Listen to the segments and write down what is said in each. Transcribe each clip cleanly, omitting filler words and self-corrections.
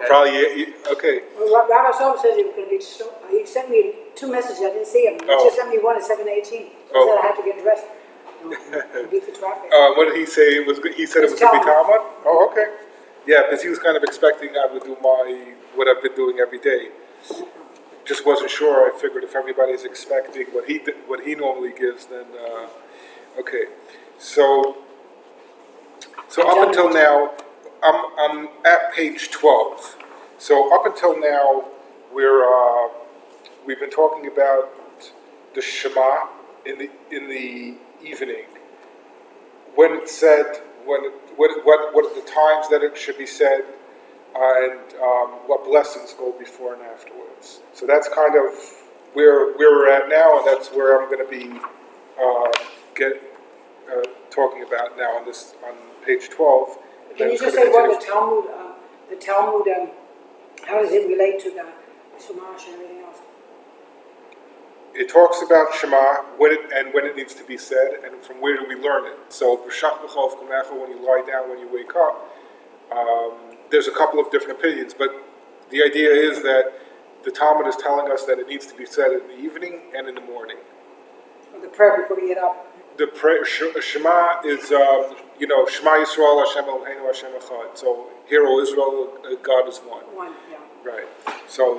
Probably, okay. Well, Rabbi Solomon says he was going to be. He sent me 2 messages. I didn't see him. He just sent me one at 7:18. So I said I had to get dressed. Beat the traffic. What did he say? He said it was going to be Talmud? Oh, okay. Yeah, because he was kind of expecting I would do what I've been doing every day. Just wasn't sure. I figured if everybody's expecting what he normally gives, then okay. So up until now, I'm at page 12. So up until now, we've been talking about the Shema in the evening. When it's said, what are the times that it should be said, and what blessings go before and afterwards. So that's kind of where we're at now, and that's where I'm going to be talking about now on page 12. Can you just say what the Talmud, how does it relate to the Shamash and everything else? It talks about Shema, when it needs to be said, and from where do we learn it. So, when you lie down, when you wake up, there's a couple of different opinions, but the idea is that the Talmud is telling us that it needs to be said in the evening and in the morning. Or the prayer before we get up. The prayer, Shema is, Shema Yisrael, Hashem Eloheinu, Hashem Echad. So, hear, O Israel, God is one. One, yeah. Right. So,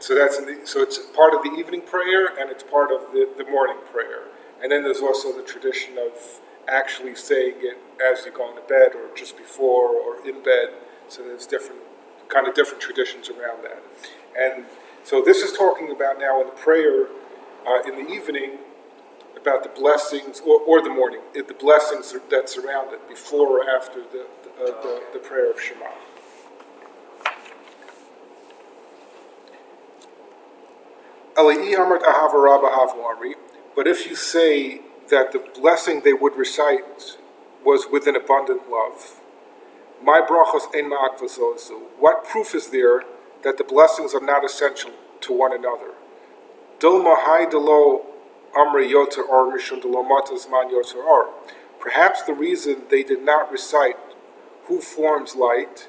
so it's part of the evening prayer and it's part of the morning prayer. And then there's also the tradition of actually saying it as you're going to bed or just before or in bed. So there's different traditions around that. And so this is talking about now in the prayer in the evening about the blessings, or the morning, the blessings that surround it before or after the prayer of Shema. But if you say that the blessing they would recite was with an abundant love, my brachos ein ma'akvazozu, what proof is there that the blessings are not essential to one another? Dilma hai delo amri yoter or mishum delo matas man yoter or. Perhaps the reason they did not recite who forms light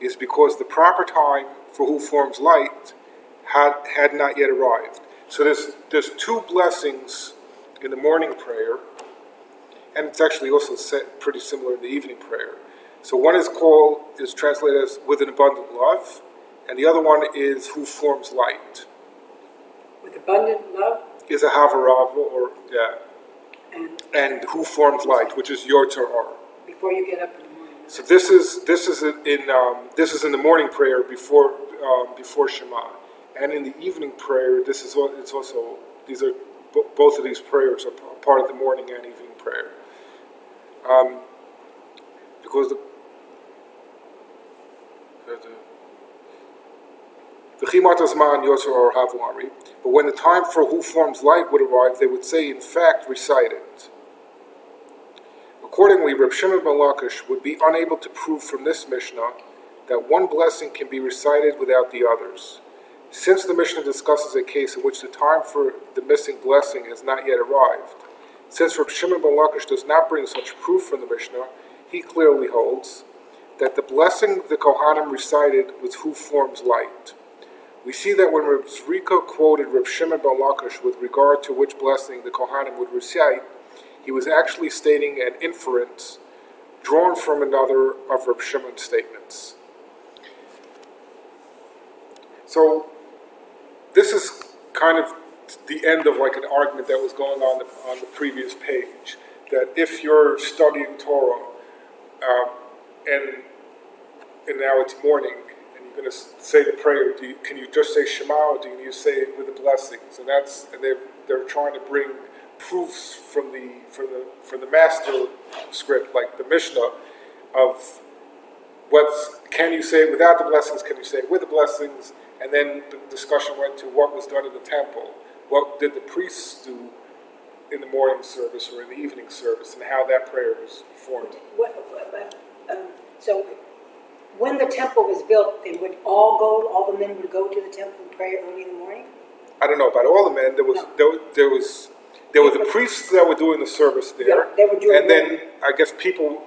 is because the proper time for who forms light had not yet arrived. So there's 2 blessings in the morning prayer, and it's actually also pretty similar in the evening prayer. So one is translated as with an abundant love, and the other one is who forms light. With abundant love? Is a havarava, or and who forms light, which is your Torah. Before you get up in the morning. So this is in the morning prayer before Shema. And in the evening prayer, it's also both of these prayers are part of the morning and evening prayer, because but when the time for who forms light would arrive, they would say, in fact, recite it. Accordingly, Reb Shimon ben Lakish would be unable to prove from this Mishnah that one blessing can be recited without the others. Since the Mishnah discusses a case in which the time for the missing blessing has not yet arrived, since Reb Shimon ben Lakish does not bring such proof from the Mishnah, he clearly holds that the blessing the Kohanim recited was who forms light. We see that when Reb Zrika quoted Reb Shimon ben Lakish with regard to which blessing the Kohanim would recite, he was actually stating an inference drawn from another of Reb Shimon's statements. So, this is kind of the end of like an argument that was going on the previous page, that if you're studying Torah and now it's morning and you're going to say the prayer, can you just say Shema, or do you need to say it with the blessings? And they're trying to bring proofs from the master script, like the Mishnah, of can you say it without the blessings, can you say it with the blessings? And then the discussion went to what was done in the temple. What did the priests do in the morning service or in the evening service, and how that prayer was performed. So when the temple was built, they would all the men would go to the temple and pray early in the morning? I don't know about all the men. There were the priests that were doing the service there. Yeah, they were doing and then I guess people,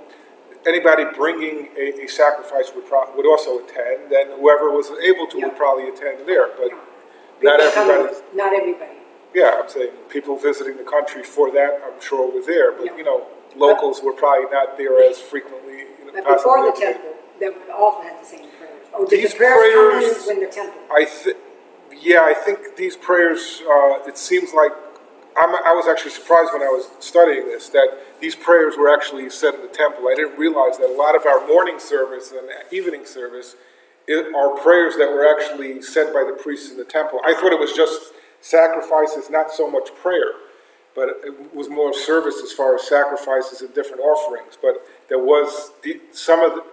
anybody bringing a sacrifice would also attend, and whoever was able to would probably attend there, but not everybody. Not everybody. Yeah, I'm saying people visiting the country for that, I'm sure were there, but locals were probably not there as frequently. But before the temple, they would also have the same prayers. Oh, did These the prayers come in when the temple? I think these prayers. It seems like I was actually surprised when I was studying this that these prayers were actually said in the temple. I didn't realize that a lot of our morning service and evening service are prayers that were actually said by the priests in the temple. I thought it was just sacrifices, not so much prayer, but it was more service as far as sacrifices and different offerings. But there was some of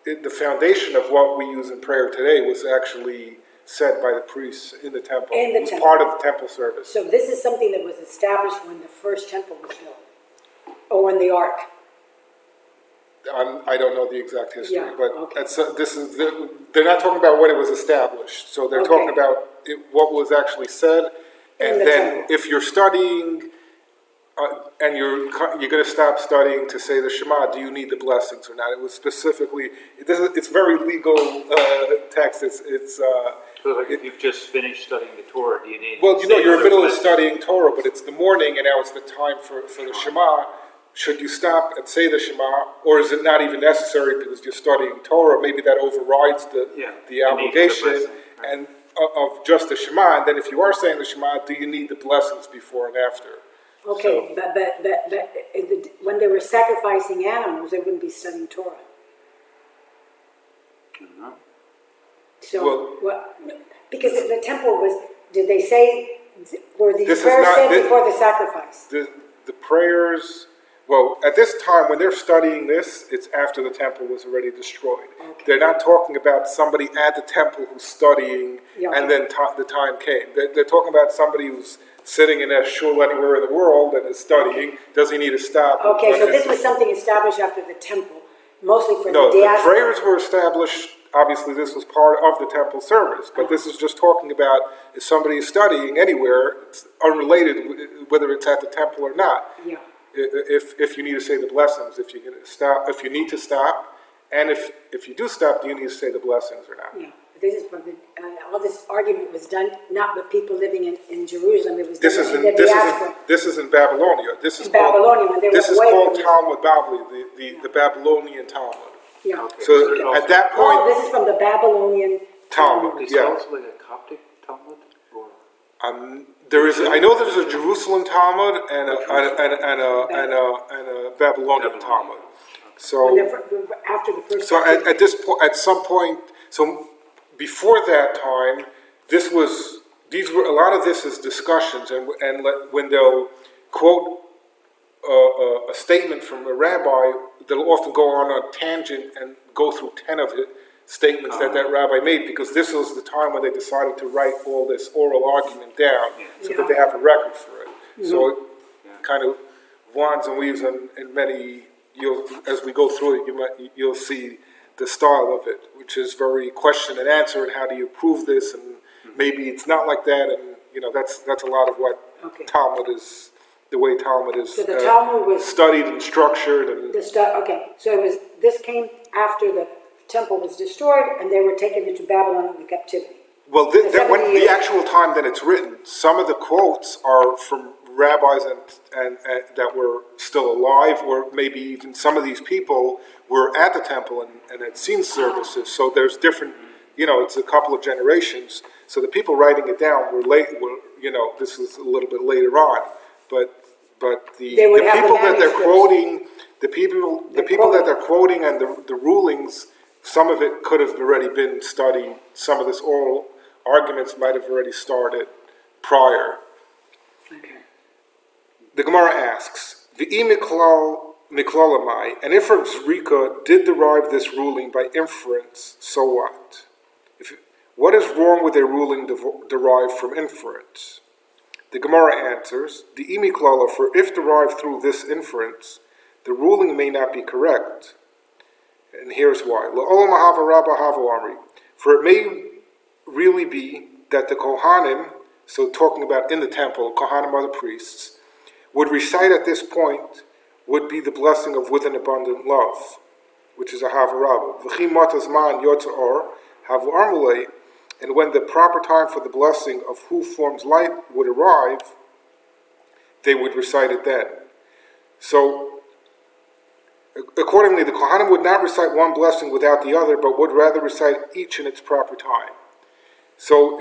the foundation of what we use in prayer today was actually said by the priests in the temple. It was part of the temple service. So this is something that was established when the first temple was built, or when the ark. I don't know the exact history, but they're not talking about when it was established. So they're talking about what was actually said, and then if you're studying and you're going to stop studying to say the Shema, do you need the blessings or not? It was specifically. It's very legal text. So like if you've just finished studying the Torah, do you need? Well, you're in the middle of studying Torah, but it's the morning, and now it's the time for the Shema. Should you stop and say the Shema, or is it not even necessary because you're studying Torah? Maybe that overrides the obligation and of just the Shema. And then if you are saying the Shema, do you need the blessings before and after? Okay, but when they were sacrificing animals, they wouldn't be studying Torah. Mm-hmm. So, because the temple was, did they say, were these prayers said before the sacrifice? The prayers, well, at this time, when they're studying this, it's after the temple was already destroyed. Okay. They're not talking about somebody at the temple who's studying, and then the time came. They're talking about somebody who's sitting in a shul anywhere in the world and is studying. Okay. Does he need to stop? Okay, so this was something established after the temple, mostly for the diaspora. No, the prayers were established. Obviously, this was part of the temple service, but this is just talking about if somebody is studying anywhere, it's unrelated whether it's at the temple or not. Yeah. If you need to say the blessings, if you need to stop, and if you do stop, do you need to say the blessings or not? Yeah. This is from all this argument was done not with people living in Jerusalem. It was this is in Babylonia. This is Babylonia when they this is called Talmud Bavli, the Babylonian Talmud. Yeah. Okay. So at that point, this is from the Babylonian Talmud. Is it also like a Coptic Talmud? Or? There is. I know there's a Jerusalem Talmud and a Babylonian Talmud. So after the first. So at this point, at some point, so before that time, a lot of this is discussions, and when they'll quote a statement from a rabbi, they'll often go on a tangent and go through 10 of the statements that rabbi made, because this was the time when they decided to write all this oral argument down so that they have a record for it. Mm-hmm. So it kind of winds and weaves, and many, as we go through it, you'll see the style of it, which is very question and answer, and how do you prove this, and maybe it's not like that, and that's a lot of what Talmud is. The way Talmud is Talmud was studied and structured, and so this came after the temple was destroyed, and they were taken into Babylon in captivity. Well, when the actual time that it's written, some of the quotes are from rabbis and that were still alive, or maybe even some of these people were at the temple and had seen services. So there's different, it's a couple of generations. So the people writing it down were this was a little bit later on. But the people that they're quoting, the people that they're quoting, and the rulings, some of it could have already been studied. Some of this oral arguments might have already started prior. Okay. The Gemara asks, "V'i miklolamai," and if Rav Zrika did derive this ruling by inference, so what? What is wrong with a ruling derived from inference? The Gemara answers, the imiklala, for if derived through this inference, the ruling may not be correct. And here's why. For it may really be that the Kohanim, so talking about in the temple, Kohanim are the priests, would recite at this point would be the blessing of with an abundant love, which is a havarava. V'chi matazman yotzer or havu armulei, and when the proper time for the blessing of who forms light would arrive, they would recite it then. So, accordingly, the Kohanim would not recite one blessing without the other, but would rather recite each in its proper time. So,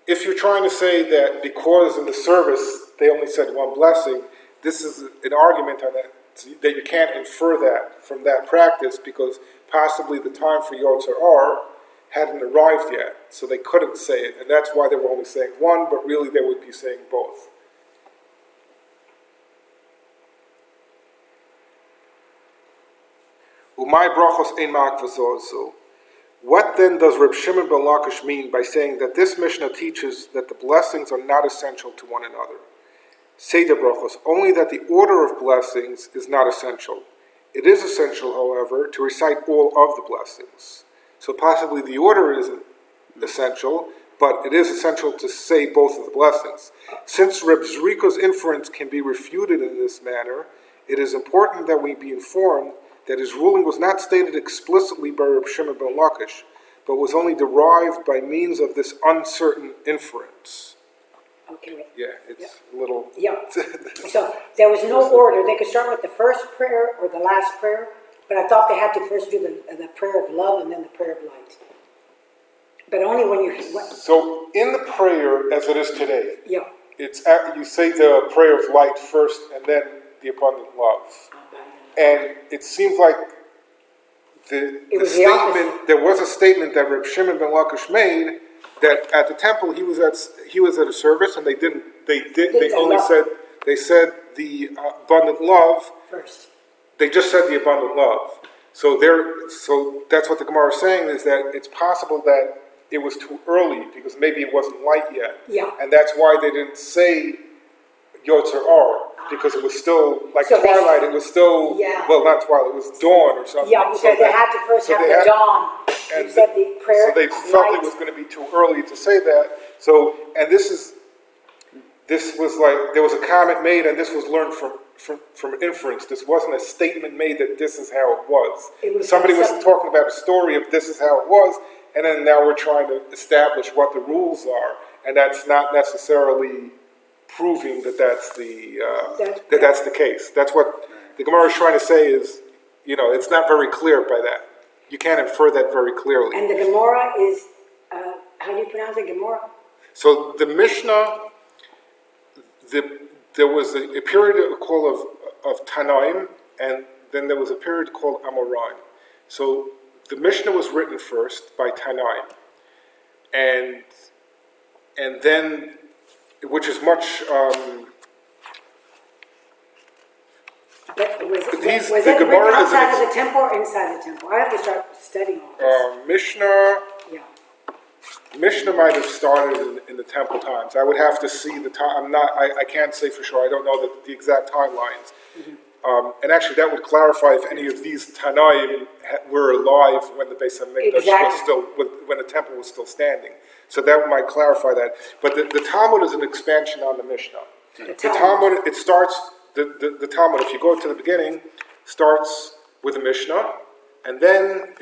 if you're trying to say that because in the service they only said one blessing, this is an argument on that you can't infer that from that practice because possibly the time for Yotzer Or hadn't arrived yet, so they couldn't say it, and that's why they were only saying one, but really they would be saying both. Umay brachos ein ma'akvazozu. What then does Reb Shimon ben Lakish mean by saying that this Mishnah teaches that the blessings are not essential to one another? Seder brachos, only that the order of blessings is not essential. It is essential, however, to recite all of the blessings. So possibly the order isn't essential, but it is essential to say both of the blessings. Since Reb Zriko's inference can be refuted in this manner, it is important that we be informed that his ruling was not stated explicitly by Reb Shimon ben Lakish, but was only derived by means of this uncertain inference. Okay. Yeah, it's a little... Yeah. So there was no order. They could start with the first prayer or the last prayer, but I thought they had to first do the prayer of love and then the prayer of light. But only when you... So in the prayer, as it is today, yeah, it's you say the prayer of light first and then the abundant love. And it seems like the statement, there was a statement that Reb Shimon ben Lakish made that at the temple he was at a service and they said the abundant love first. They just said the abundant love. So that's what the Gemara is saying, is that it's possible that it was too early because maybe it wasn't light yet. Yeah. And that's why they didn't say Yotzer Or, because it was still like so twilight. It was still, well, not twilight, it was dawn or something. Yeah, because they had to first have the dawn. And you said the prayer. So they felt it was going to be too early to say that. So, and this was like, there was a comment made, and this was learned from inference. This wasn't a statement made that this is how it was. Somebody was talking about a story of this is how it was, and then now we're trying to establish what the rules are, and that's not necessarily proving that that's the case. That's what the Gemara is trying to say is, it's not very clear by that. You can't infer that very clearly. And the Gemara is, how do you pronounce it, Gemara? So the Mishnah, there was a period called of Tanaim, and then there was a period called Amoraim. So the Mishnah was written first by Tanaim, and then, which is much... But was it written outside of the temple or inside the temple? I have to start studying all this. Mishnah might have started in the temple times. I would have to see the time. I can't say for sure. I don't know the exact timelines. Mm-hmm. And actually, that would clarify if any of these Tanaim were alive when the Beis Hamikdash was still, when the temple was still standing. So that might clarify that. But the Talmud is an expansion on the Mishnah. The Talmud, it starts. The Talmud, if you go to the beginning, starts with the Mishnah, and then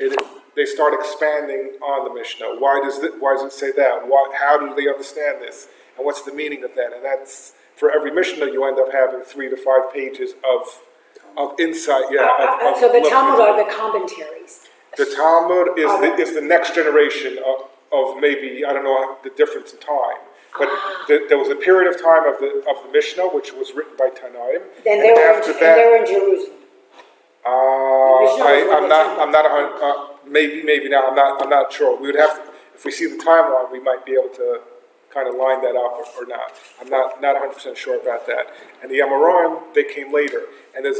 they start expanding on the Mishnah. Why does it say that? How do they understand this? And what's the meaning of that? And that's, for every Mishnah, you end up having 3 to 5 pages of insight. So the Talmud are the commentaries. The Talmud is the next generation of maybe, I don't know the difference in time. But there was a period of time of the Mishnah, which was written by Tanaim. Then they were in Jerusalem. I'm not maybe now. I'm not sure. We would have to, if we see the timeline, we might be able to kind of line that up or not. I'm not 100% sure about that. And the Amoraim, they came later. And there's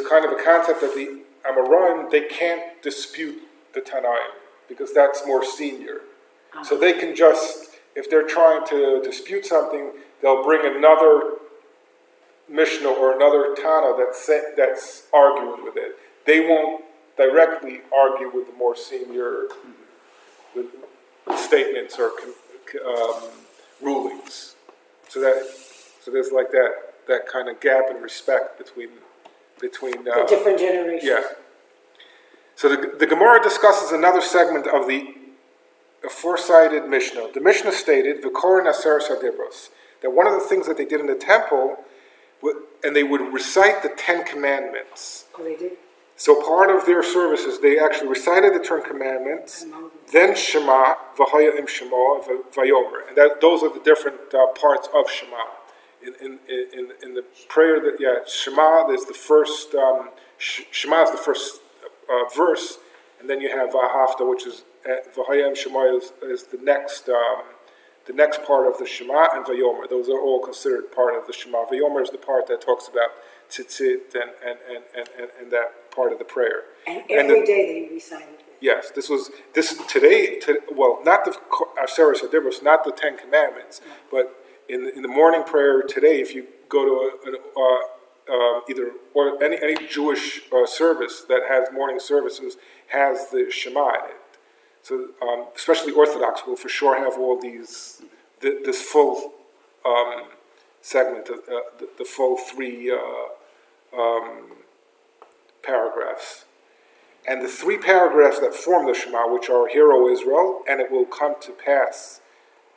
kind of a concept that the Amoraim, they can't dispute the Tanaim because that's more senior. So they can just, if they're trying to dispute something, they'll bring another Mishnah or another Tana that's arguing with it. They won't directly argue with the more senior with statements or rulings. So there's like that. that kind of gap in respect between The different generations. yeah. So the Gemara discusses another segment of the aforecited Mishnah. The Mishnah stated, "V'korin aseres hadibros," that one of the things that they did in the temple, and they would recite the 10 Commandments. Oh, they did? So part of their services, they actually recited the 10 Commandments, then Shema, V'haya im Shema, Vayomer, and those are the different parts of Shema. In the prayer that Shema is the first Shema is the first verse, and then you have Vahafta, which is V'haya im Shema is the next part of the Shema, and Vayomer. Those are all considered part of the Shema. Vayomer is the part that talks about tzitzit and that part of the prayer. And every day they recited it. Yes, this today. Well, not the Aseres Hadibros, not the 10 Commandments, but in the morning prayer today, if you go to any Jewish service that has morning services, has the Shema in it. So especially Orthodox will for sure have all this full segment, the full 3 paragraphs. And the 3 paragraphs that form the Shema, which are "Hear, O Israel," and "It will come to pass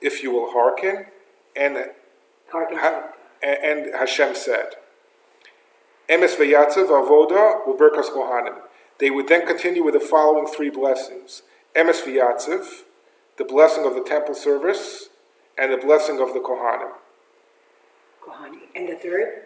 if you will hearken," and Hashem said, "Emes v'yatzav avoda u'berkas kohanim." They would then continue with the following 3 blessings: Emes v'yatzav, the blessing of the temple service, and the blessing of the kohanim. Kohanim. And the third?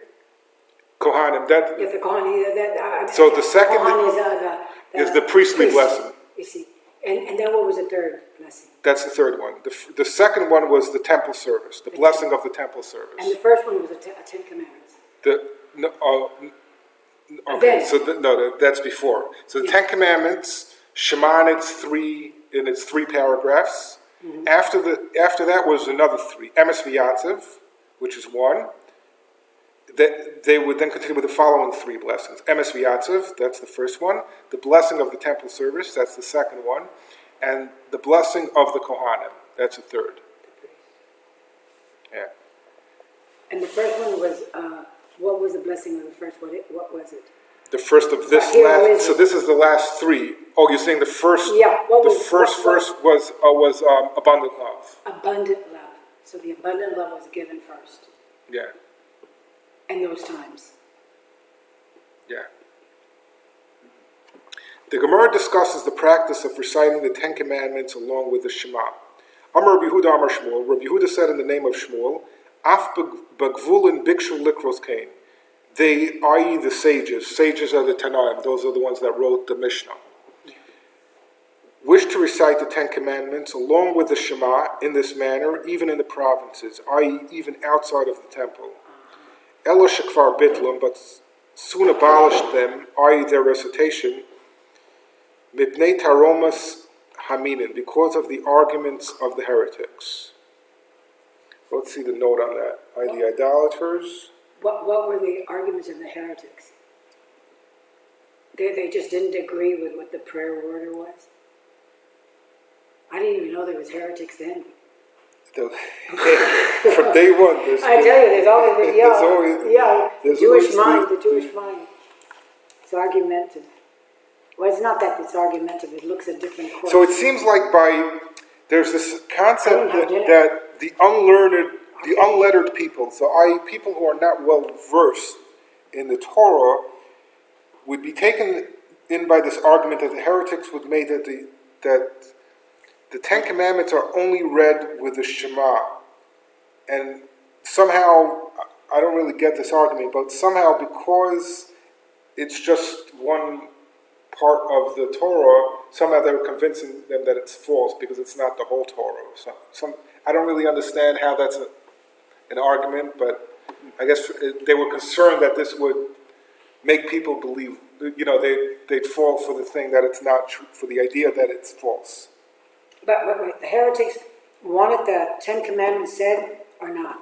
Kohanim. Yes, the Kohanim. So the second Kohanim is the priestly blessing. You see. And then what was the third blessing? That's the third one. The second one was the temple service, the blessing of the temple service. And the first one was the 10 Commandments. That's before. So the 10 Commandments, Shema in its 3 paragraphs. Mm-hmm. After that was another 3. Emes v'yatzav, which is 1. They would then continue with the following 3 blessings. Emes v'yatzav, that's the first one. The blessing of the temple service, that's the second one. And the blessing of the Kohanim, that's the third. Yeah. And the first one was, what was the blessing of the first one? What was it? The first of this last, so this is the last 3. Oh, you're saying the first? Yeah. The first verse was abundant love. Abundant love. So the abundant love was given first. Yeah. And those times. Yeah. The Gemara discusses the practice of reciting the 10 Commandments along with the Shema. Amar Rabbi Yehuda Amar Shmuel. Rabbi Yehuda said in the name of Shmuel, Af bagvulin bikshu likros kain. They, i.e. the sages are the Tanaim, those are the ones that wrote the Mishnah, wish to recite the 10 Commandments along with the Shema in this manner, even in the provinces, i.e. even outside of the temple. Elo shekvar bitlam, but soon abolished them, i.e. their recitation, mipnei taromas haminin, because of the arguments of the heretics. Let's see the note on that. Are the idolaters? What were the arguments of the heretics? They just didn't agree with what the prayer order was? I didn't even know there was heretics then. From day one, I tell you, there's always the Jewish mind. It's argumentative. Well, it's not that it's argumentative. It looks at different courts. So it seems like there's this concept that the unlettered people, so people who are not well versed in the Torah, would be taken in by this argument that the heretics would make that the 10 Commandments are only read with the Shema. And somehow, I don't really get this argument, but somehow because it's just one part of the Torah, somehow they were convincing them that it's false because it's not the whole Torah. I don't really understand how that's an argument, but I guess they were concerned that this would make people believe, they'd fall for the thing that it's not true, for the idea that it's false. But wait, the heretics wanted the 10 Commandments said or not?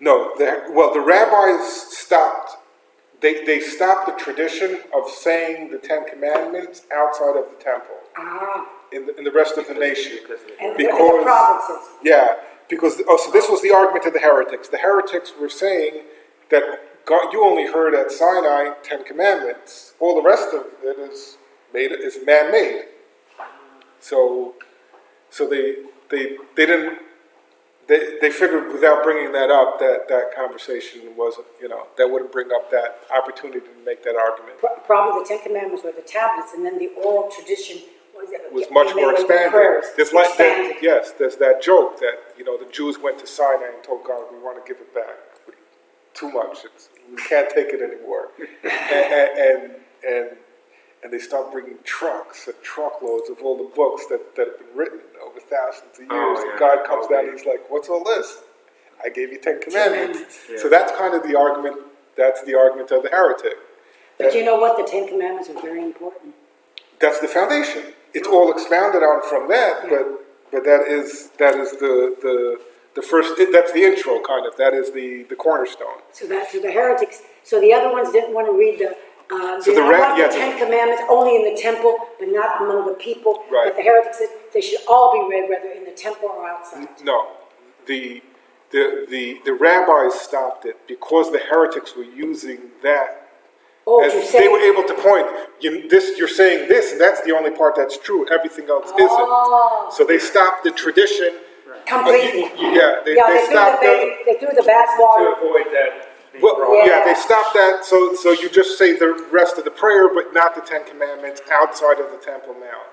No, the rabbis stopped. They stopped the tradition of saying the 10 Commandments outside of the temple. In the rest of the nation, because in the provinces. Yeah, Because, so this was the argument of the heretics. The heretics were saying that God, you only heard at Sinai 10 commandments. All the rest of it is man-made. So they didn't. They figured without bringing that up that conversation wasn't, that wouldn't bring up that opportunity to make that argument. Probably the Ten Commandments were the tablets, and then the oral tradition was much more expanded. There's there's that joke that the Jews went to Sinai and told God, we want to give it back. Too much. We can't take it anymore. and they start bringing trucks and truckloads of all the books that have been written over thousands of years. And God comes down and he's like, what's all this? I gave you 10 commandments. Yeah. So that's kind of the argument. That's the argument of the heretic. But you know what? The 10 commandments are very important. That's the foundation. It's all expounded on from that, but that is the first. That's the intro, kind of. That is the cornerstone. So that's the heretics. So the other ones didn't want to read the. So the 10 Commandments only in the temple, but not among the people. Right. But the heretics said they should all be read, whether in the temple or outside. No, the rabbis stopped it because the heretics were using that. They were able to point, you're saying this, and that's the only part that's true. Everything else isn't. So they stopped the tradition completely. They stopped they threw the bathwater to avoid that. They stopped that. So you just say the rest of the prayer, but not the 10 Commandments outside of the Temple Mount,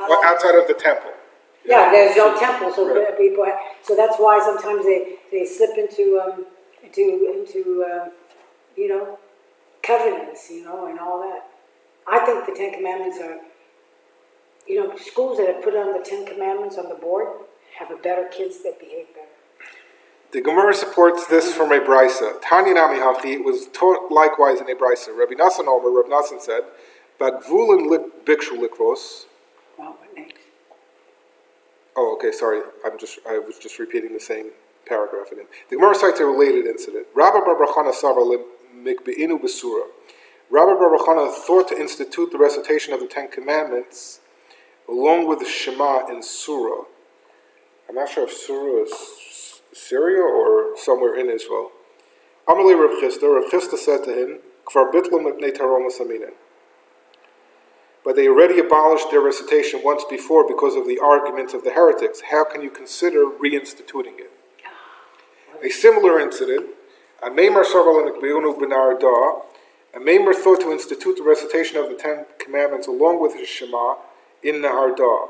or outside of the temple. Yeah, there's no temple, so people. So that's why sometimes they slip into covenants, and all that. I think the 10 Commandments are, schools that have put on the 10 Commandments on the board have a better kids that behave better. The Gemara supports this from a brisa. Tanya Nami Hachi, it was taught likewise in a brisa. Rabbi Nassan Omer, Rabbi Nassan said, "Bagvulin bikshu likros." Wow, what next? Oh, okay, sorry. I was just repeating the same paragraph in it. The Gemara cites a related incident. Rabbi Bar Chana Savar mikbeinu besura. Rabbi Bar Chana thought to institute the recitation of the 10 Commandments along with the Shema in Surah. I'm not sure if Surah is Syria or somewhere in Israel. Amalei Rav Chisda said to him, Kvar bitlam mipnei taroma saminen. But they already abolished their recitation once before because of the arguments of the heretics. How can you consider reinstituting it? A similar incident, a Maimar thought to institute the recitation of the 10 Commandments along with his Shema in Nahar Da.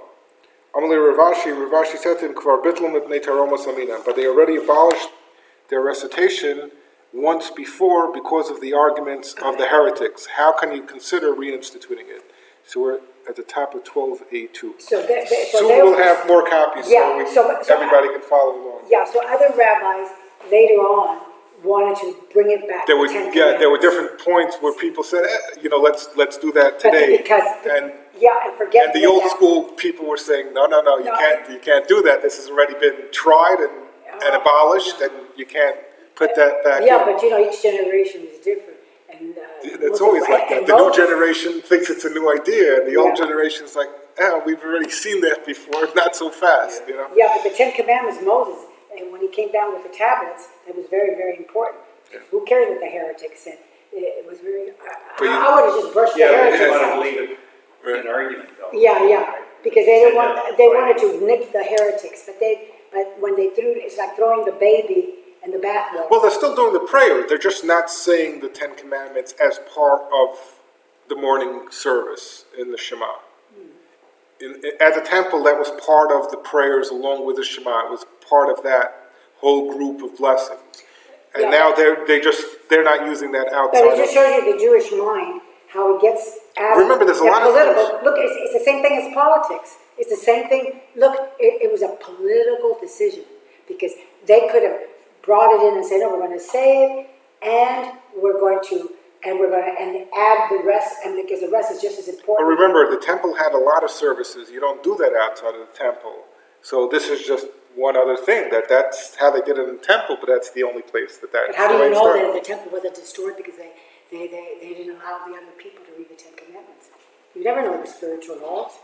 Ravashi said to him, but they already abolished their recitation once before because of the arguments of the heretics. How can you consider reinstituting it? So we're at the top of 12a2. So we'll have more copies so everybody can follow along. Yeah, so other rabbis later on wanted to bring it back. There were different points where people said, let's do that today. And the old school people were saying, no, you can't do that. This has already been tried and abolished, and you can't put that back in. But each generation is different. And it's always like that. The new generation thinks it's a new idea, and the old generation is like, we've already seen that before, not so fast, Yeah, but the 10 Commandments, Moses, and when he came down with the tablets, that was very, very important. Yeah. Who cares what the heretics said? It was very. I would have just brushed the heretics out. Leave it an argument, though. Yeah, because they wanted to nip the heretics, but when they threw, it's like throwing the baby in the bathwater. Well, they're still doing the prayer. They're just not saying the 10 Commandments as part of the morning service in the Shema. At the temple, that was part of the prayers along with the Shema. It was part of that whole group of blessings. And now they're not using that outside. But it just shows you the Jewish mind, how it gets out. Remember, there's a lot of political. Look, it's the same thing as politics. It's the same thing. Look, it was a political decision because they could have brought it in and said, no, we're going to say it, and we're going to add the rest, and because the rest is just as important. But remember, the temple had a lot of services. You don't do that outside of the temple. So this is just one other thing, that's how they did it in the temple, but that's the only place that. But how do you know that the temple wasn't destroyed because they didn't allow the other people to read the 10 Commandments? You never know the spiritual laws.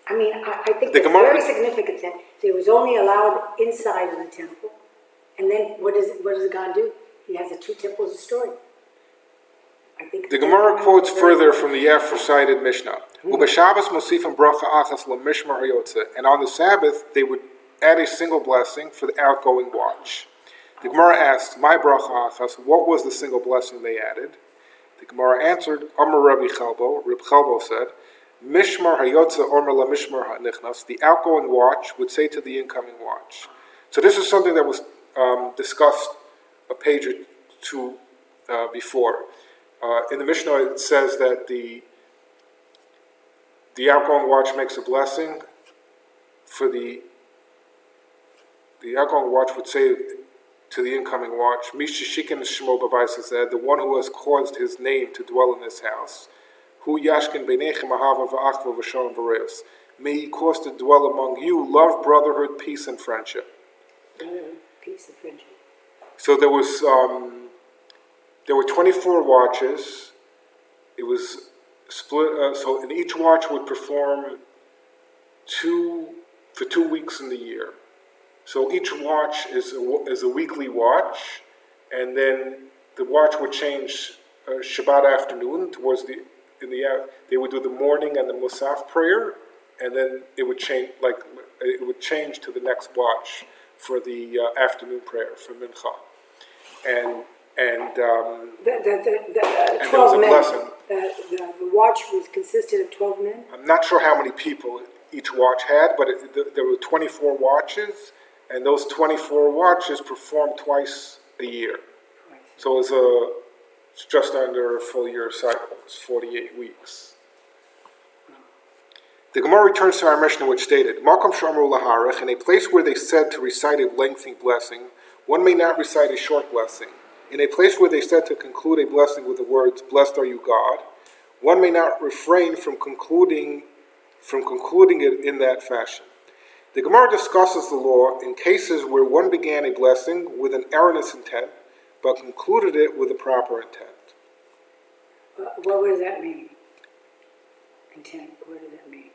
I mean, I think The it's Gemara- very significant that it was only allowed inside of the temple. And then what does God do? He has the two temples story. I think The Gemara quotes further from the aforementioned Mishnah. "Ubeshabbos mosifim bracha achas lemishmar hayotze," and on the Sabbath they would add a single blessing for the outgoing watch. The Gemara asks, "My bracha achas, what was the single blessing they added?" The Gemara answered, "Amar Rabbi Chalbo." Reb Chalbo said, "Mishmar hayotze omer lemishmar hanichnas." The outgoing watch would say to the incoming watch. So this is something that was discussed a page or two before. In the Mishnah, it says that the outgoing watch makes a blessing for the outgoing watch would say to the incoming watch, "Mishishikin shmo b'bayis," said, the one who has caused his name to dwell in this house, "Hu yashkin beinechem ahava v'achva v'shalom v'reus." May he cause to dwell among you love, brotherhood, peace, and friendship. Peace and friendship. So there were 24 watches. It was split. So in each watch would perform for 2 weeks in the year. So each watch is a weekly watch, and then the watch would change Shabbat afternoon they would do the morning and the Musaf prayer, and then it would change to the next watch for the afternoon prayer for Mincha, and The 12 there was a men. blessing. The watch was consisted of 12 men. I'm not sure how many people each watch had, but there were 24 watches, and those 24 watches performed twice a year. So it's just under a full year cycle. It's 48 weeks. The Gemara returns to our Mishnah, which stated, "Makom shamru laharech," in a place where they said to recite a lengthy blessing, one may not recite a short blessing. In a place where they said to conclude a blessing with the words, "Blessed are you, God," one may not refrain from concluding it in that fashion. The Gemara discusses the law in cases where one began a blessing with an erroneous intent, but concluded it with a proper intent. What does that mean? Intent. What does that mean?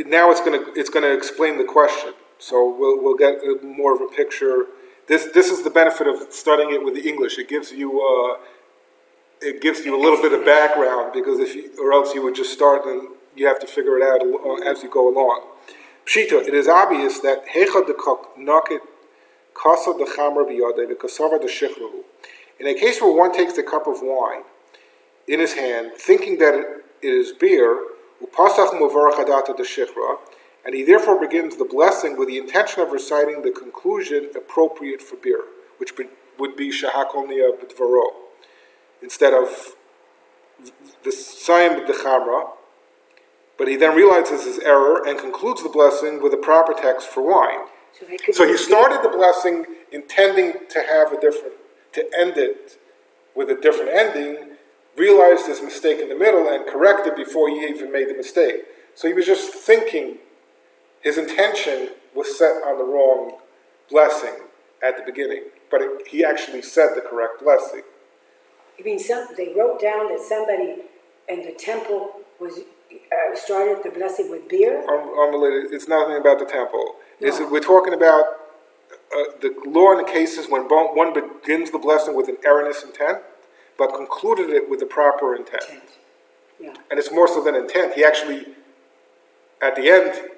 Now it's going to explain the question, so we'll get more of a picture. This is the benefit of studying it with the English. It gives you a little bit of background, because or else you would just start and you have to figure it out as you go along. Pshita, it is obvious that in a case where one takes the cup of wine in his hand, thinking that it is beer, and he therefore begins the blessing with the intention of reciting the conclusion appropriate for beer, which would be Shahakol Nia B'Dvaro, instead of the Sayim B'Dechamra. But he then realizes his error and concludes the blessing with a proper text for wine. So he started the blessing intending to end it with a different ending, realized his mistake in the middle, and corrected before he even made the mistake. So he was just thinking, his intention was set on the wrong blessing at the beginning, but he actually said the correct blessing. You mean they wrote down that somebody in the temple was started the blessing with beer? Unrelated. It's nothing about the temple. No. We're talking about the law in the cases when one begins the blessing with an erroneous intent, but concluded it with the proper intent. Yeah. And it's more so than intent. He actually, at the end,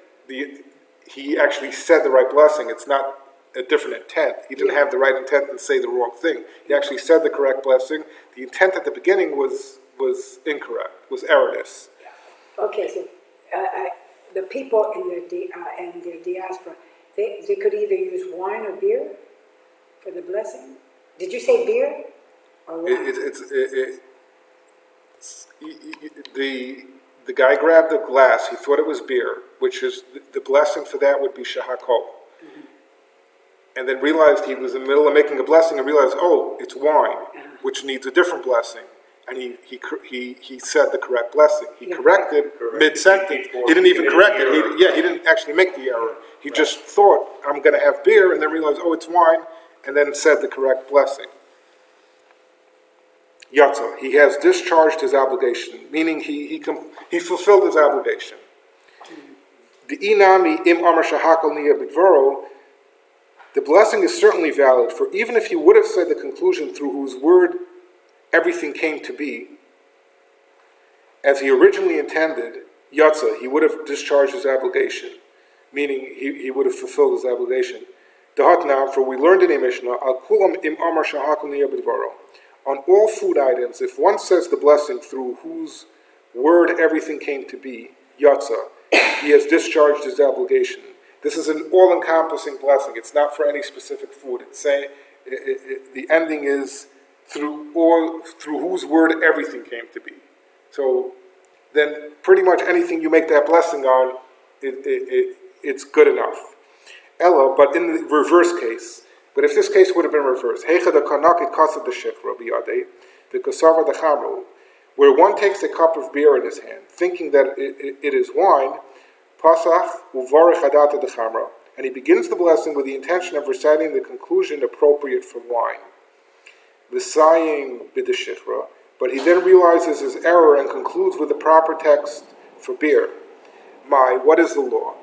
he actually said the right blessing. It's not a different intent. He didn't have the right intent and say the wrong thing. He actually said the correct blessing. The intent at the beginning was incorrect, was erroneous. Okay, so the people in the diaspora, they could either use wine or beer for the blessing. Did you say beer or wine? The guy grabbed the glass. He thought it was beer, which is the blessing for that would be shahakol. Mm-hmm. And then realized he was in the middle of making a blessing and realized, oh, it's wine, which needs a different blessing. And he said the correct blessing. He corrected mid-sentence. He didn't even correct it. He didn't actually make the error. He just thought, I'm going to have beer, and then realized, oh, it's wine, and then said the correct blessing. Yatza, he has discharged his obligation, meaning he fulfilled his obligation. The inami im amar shahakol niya bidvaro, the blessing is certainly valid, for even if he would have said the conclusion through whose word everything came to be, as he originally intended, yatsa, he would have discharged his obligation, meaning he would have fulfilled his obligation. Dahatna, for we learned in a Mishnah, al kulam im amar shahakol niya bidvaro, on all food items, if one says the blessing through whose word everything came to be, yatsa, he has discharged his obligation. This is an all-encompassing blessing. It's not for any specific food. It's saying the ending is through whose word everything came to be. So then pretty much anything you make that blessing on, it's good enough. Ella, but in the reverse case, but if this case would have been reversed, where one takes a cup of beer in his hand, thinking that it is wine, Pasach uvarich hadata dechamra, and he begins the blessing with the intention of reciting the conclusion appropriate for wine. V'sayim b'deshichra, but he then realizes his error and concludes with the proper text for beer. What is the law?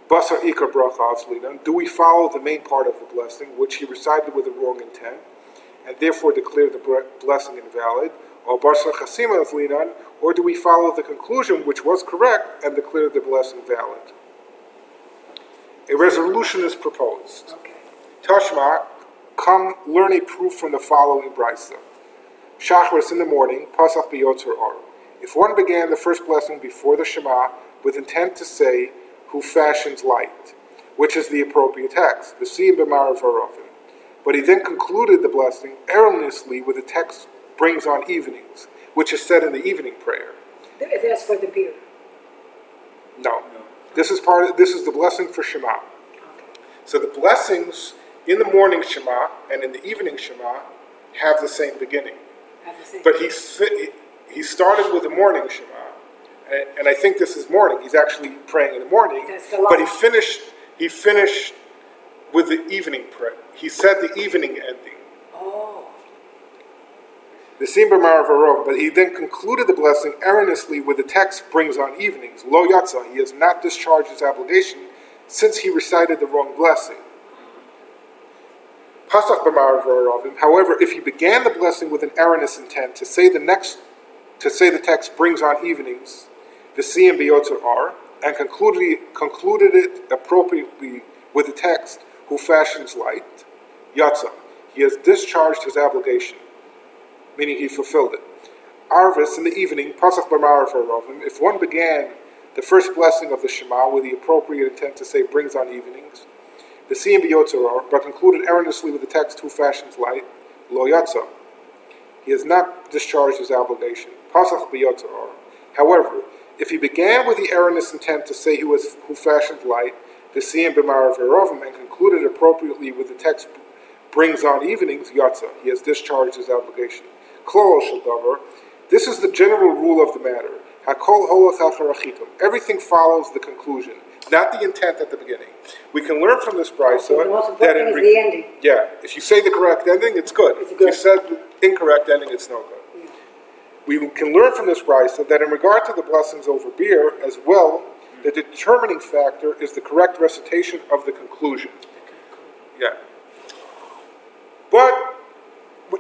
Basar ikar bracha avslinan. Do we follow the main part of the blessing, which he recited with the wrong intent, and therefore declare the blessing invalid? Or basar chasima avslinan, or do we follow the conclusion, which was correct, and declare the blessing valid? A resolution is proposed. Okay. Tashma, come learn a proof from the following brisa. Shachris in the morning, pasach b'yotzer or. If one began the first blessing before the Shema with intent to say, who fashions light, which is the appropriate text, the siyim b'marav harovim, but he then concluded the blessing erroneously with the text brings on evenings, which is said in the evening prayer. That's for the beer. No. This is the blessing for Shema. Okay. So the blessings in the morning Shema and in the evening Shema have the same beginning. But he started with the morning Shema, and I think this is morning. He's actually praying in the morning. But he finished with the evening prayer. He said the evening ending. Oh. The Simba Maravarov, but he then concluded the blessing erroneously with the text brings on evenings. Lo Yatza, he has not discharged his obligation since he recited the wrong blessing. Pasach b'Maravarov, however, if he began the blessing with an erroneous intent to say the text brings on evenings, the siyim b'yotzer are, and concluded it appropriately with the text who fashions light, Yatza, he has discharged his obligation, meaning he fulfilled it. Arvis, in the evening, Pasach b'Maravarov, if one began the first blessing of the Shema with the appropriate intent to say brings on evenings, the siyim b'yotzer are, but concluded erroneously with the text who fashions light, Lo Yatza, he has not discharged his obligation. Pasach b'yotzer are. However, if he began with the erroneous intent to say who fashions light, the siyim b'Maravarov, and concluded appropriately with the text brings on evenings, Yatza, he has discharged his obligation. Klol shel davar, this is the general rule of the matter. Hakol holach achar achitum. Everything follows the conclusion, not the intent at the beginning. We can learn from this brisa that is the ending. Yeah, if you say the correct ending, it's good. It's If good. you said the incorrect ending, it's no good. Yeah. We can learn from this brisa that in regard to the blessings over beer as well, the determining factor is the correct recitation of the conclusion. Yeah. But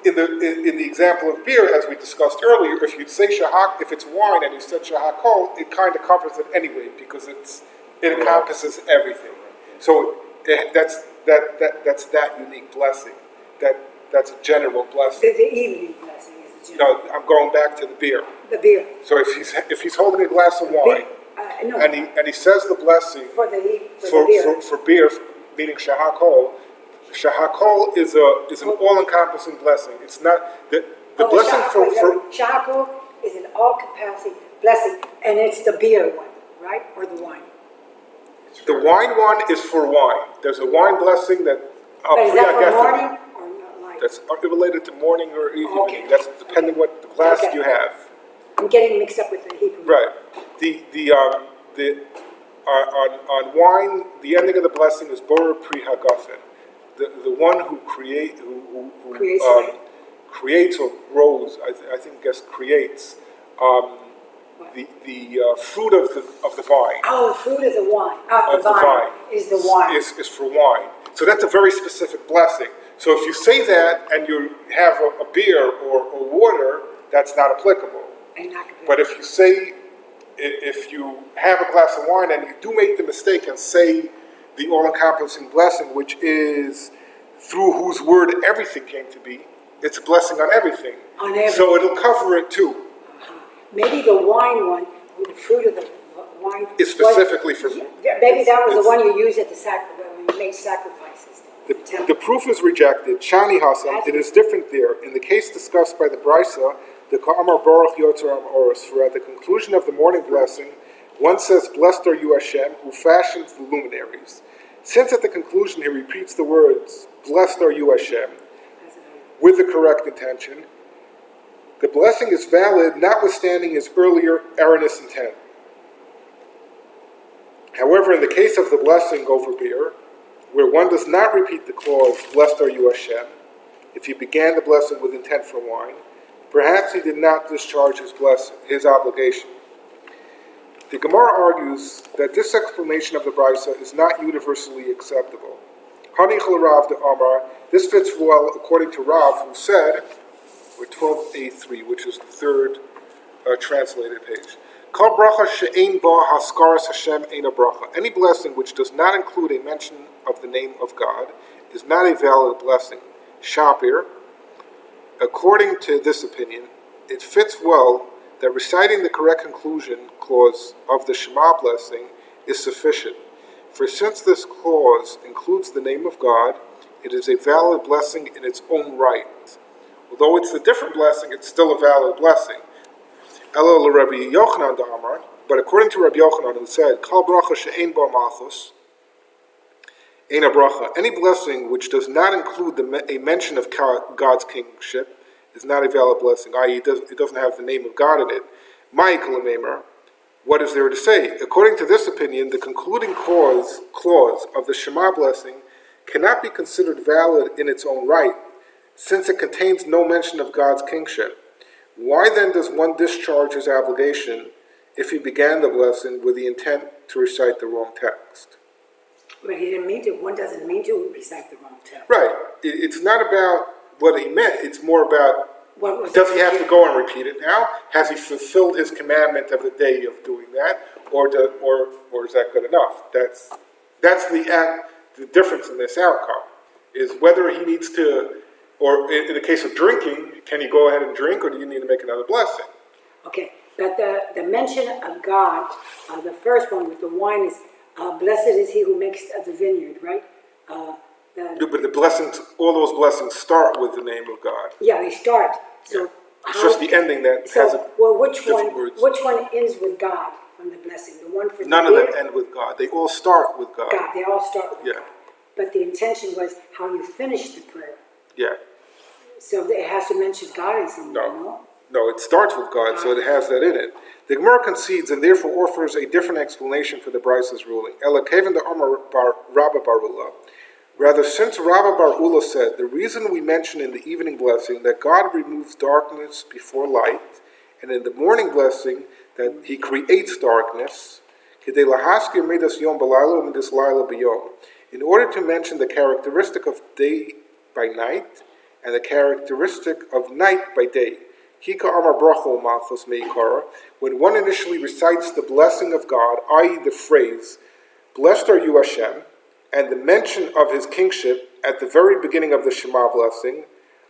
in the example of beer, as we discussed earlier, if you say shahak, if it's wine and you said shahakol, it kind of covers it anyway because it encompasses everything. So that's that unique blessing. That's a general blessing. The evening blessing is the general. No, I'm going back to the beer. The beer. So if he's holding a glass of wine No. and he says the blessing For the beer. for beer, meaning shahakol. Shahakol is an all-encompassing blessing. It's not the blessing for shahakol is an all-encompassing blessing, and it's the beer one, right, or the wine. the wine one is for wine. There's a wine blessing that. Is that for morning or not light? That's related to morning or evening. Okay. That's depending what the glass Okay. you have. I'm getting mixed up with the Hebrew. Right. On wine, the ending of the blessing is Bora Pri Hagafen. The one who creates Creates or grows, I think creates, fruit of the vine. Oh, the fruit of the wine, Of the vine is the wine. is for wine. So that's a very specific blessing. So if you say that and you have a beer or water, that's not applicable. But if you say, if you have a glass of wine and you do make the mistake and say the all-encompassing blessing, which is through whose word everything came to be, it's a blessing on everything. On everything. So it'll cover it too. Maybe the wine one, with the fruit of the wine. Is specifically for. Maybe that was the one you used at the when you made sacrifices. The proof is rejected. Shani Hassan, it is different there. In the case discussed by the Brisa, the Ka'amar Baruch Yotzeram Oros, for at the conclusion of the morning blessing, one says, "Blessed are you, Hashem, who fashions the luminaries." Since at the conclusion he repeats the words, "Blessed are you, Hashem," with the correct intention, the blessing is valid, notwithstanding his earlier erroneous intent. However, in the case of the blessing over beer, where one does not repeat the clause, "Blessed are you, Hashem," if he began the blessing with intent for wine, perhaps he did not discharge his obligation. The Gemara argues that this explanation of the Brisa is not universally acceptable. Hanichel Rav de Amar, this fits well according to Rav, who said, with 12a3, which is the third translated page, Kol bracha she'ein ba haskaras Hashem ein a bracha. Any blessing which does not include a mention of the name of God is not a valid blessing. Shapir, according to this opinion, it fits well that reciting the correct conclusion clause of the Shema blessing is sufficient. For since this clause includes the name of God, it is a valid blessing in its own right. Although it's a different blessing, it's still a valid blessing. Elo Rabbi Yochanan Da'amar, but according to Rabbi Yochanan, who said, Kal bracha she'ein ba malchus, ein a bracha. Any blessing which does not include a mention of God's kingship is not a valid blessing, i.e. it doesn't have the name of God in it. Ma'ikal Meimer, what is there to say? According to this opinion, the concluding clause of the Shema blessing cannot be considered valid in its own right, since it contains no mention of God's kingship. Why then does one discharge his obligation if he began the blessing with the intent to recite the wrong text? But he didn't mean to. One doesn't mean to recite the wrong text. Right. It's not about what he meant. It's more about, does he have to go and repeat it now? Has he fulfilled his commandment of the day of doing that? Or is that good enough? That's the difference in this outcome, is whether he needs to, or in the case of drinking, can you go ahead and drink, or do you need to make another blessing? Okay, but the mention of God, the first one with the wine is, blessed is he who makes the vineyard, right? But the blessings, all those blessings start with the name of God. Yeah, they start. So it's just the ending that has different words. Which one ends with God from the blessing? The one for None of them end with God. They all start with God. They all start with God. But the intention was how you finish the prayer. Yeah. So it has to mention God in some way, no? No, it starts with God, so it has that in it. The Gemara concedes and therefore offers a different explanation for the Brisa's ruling. Ela Kevin the Amar Rabba Barula. Rather, since Rabba Bar Ula said, the reason we mention in the evening blessing that God removes darkness before light, and in the morning blessing that he creates darkness, in order to mention the characteristic of day by night, and the characteristic of night by day. When one initially recites the blessing of God, i.e. the phrase, Blessed are you, Hashem, and the mention of his kingship at the very beginning of the Shema blessing,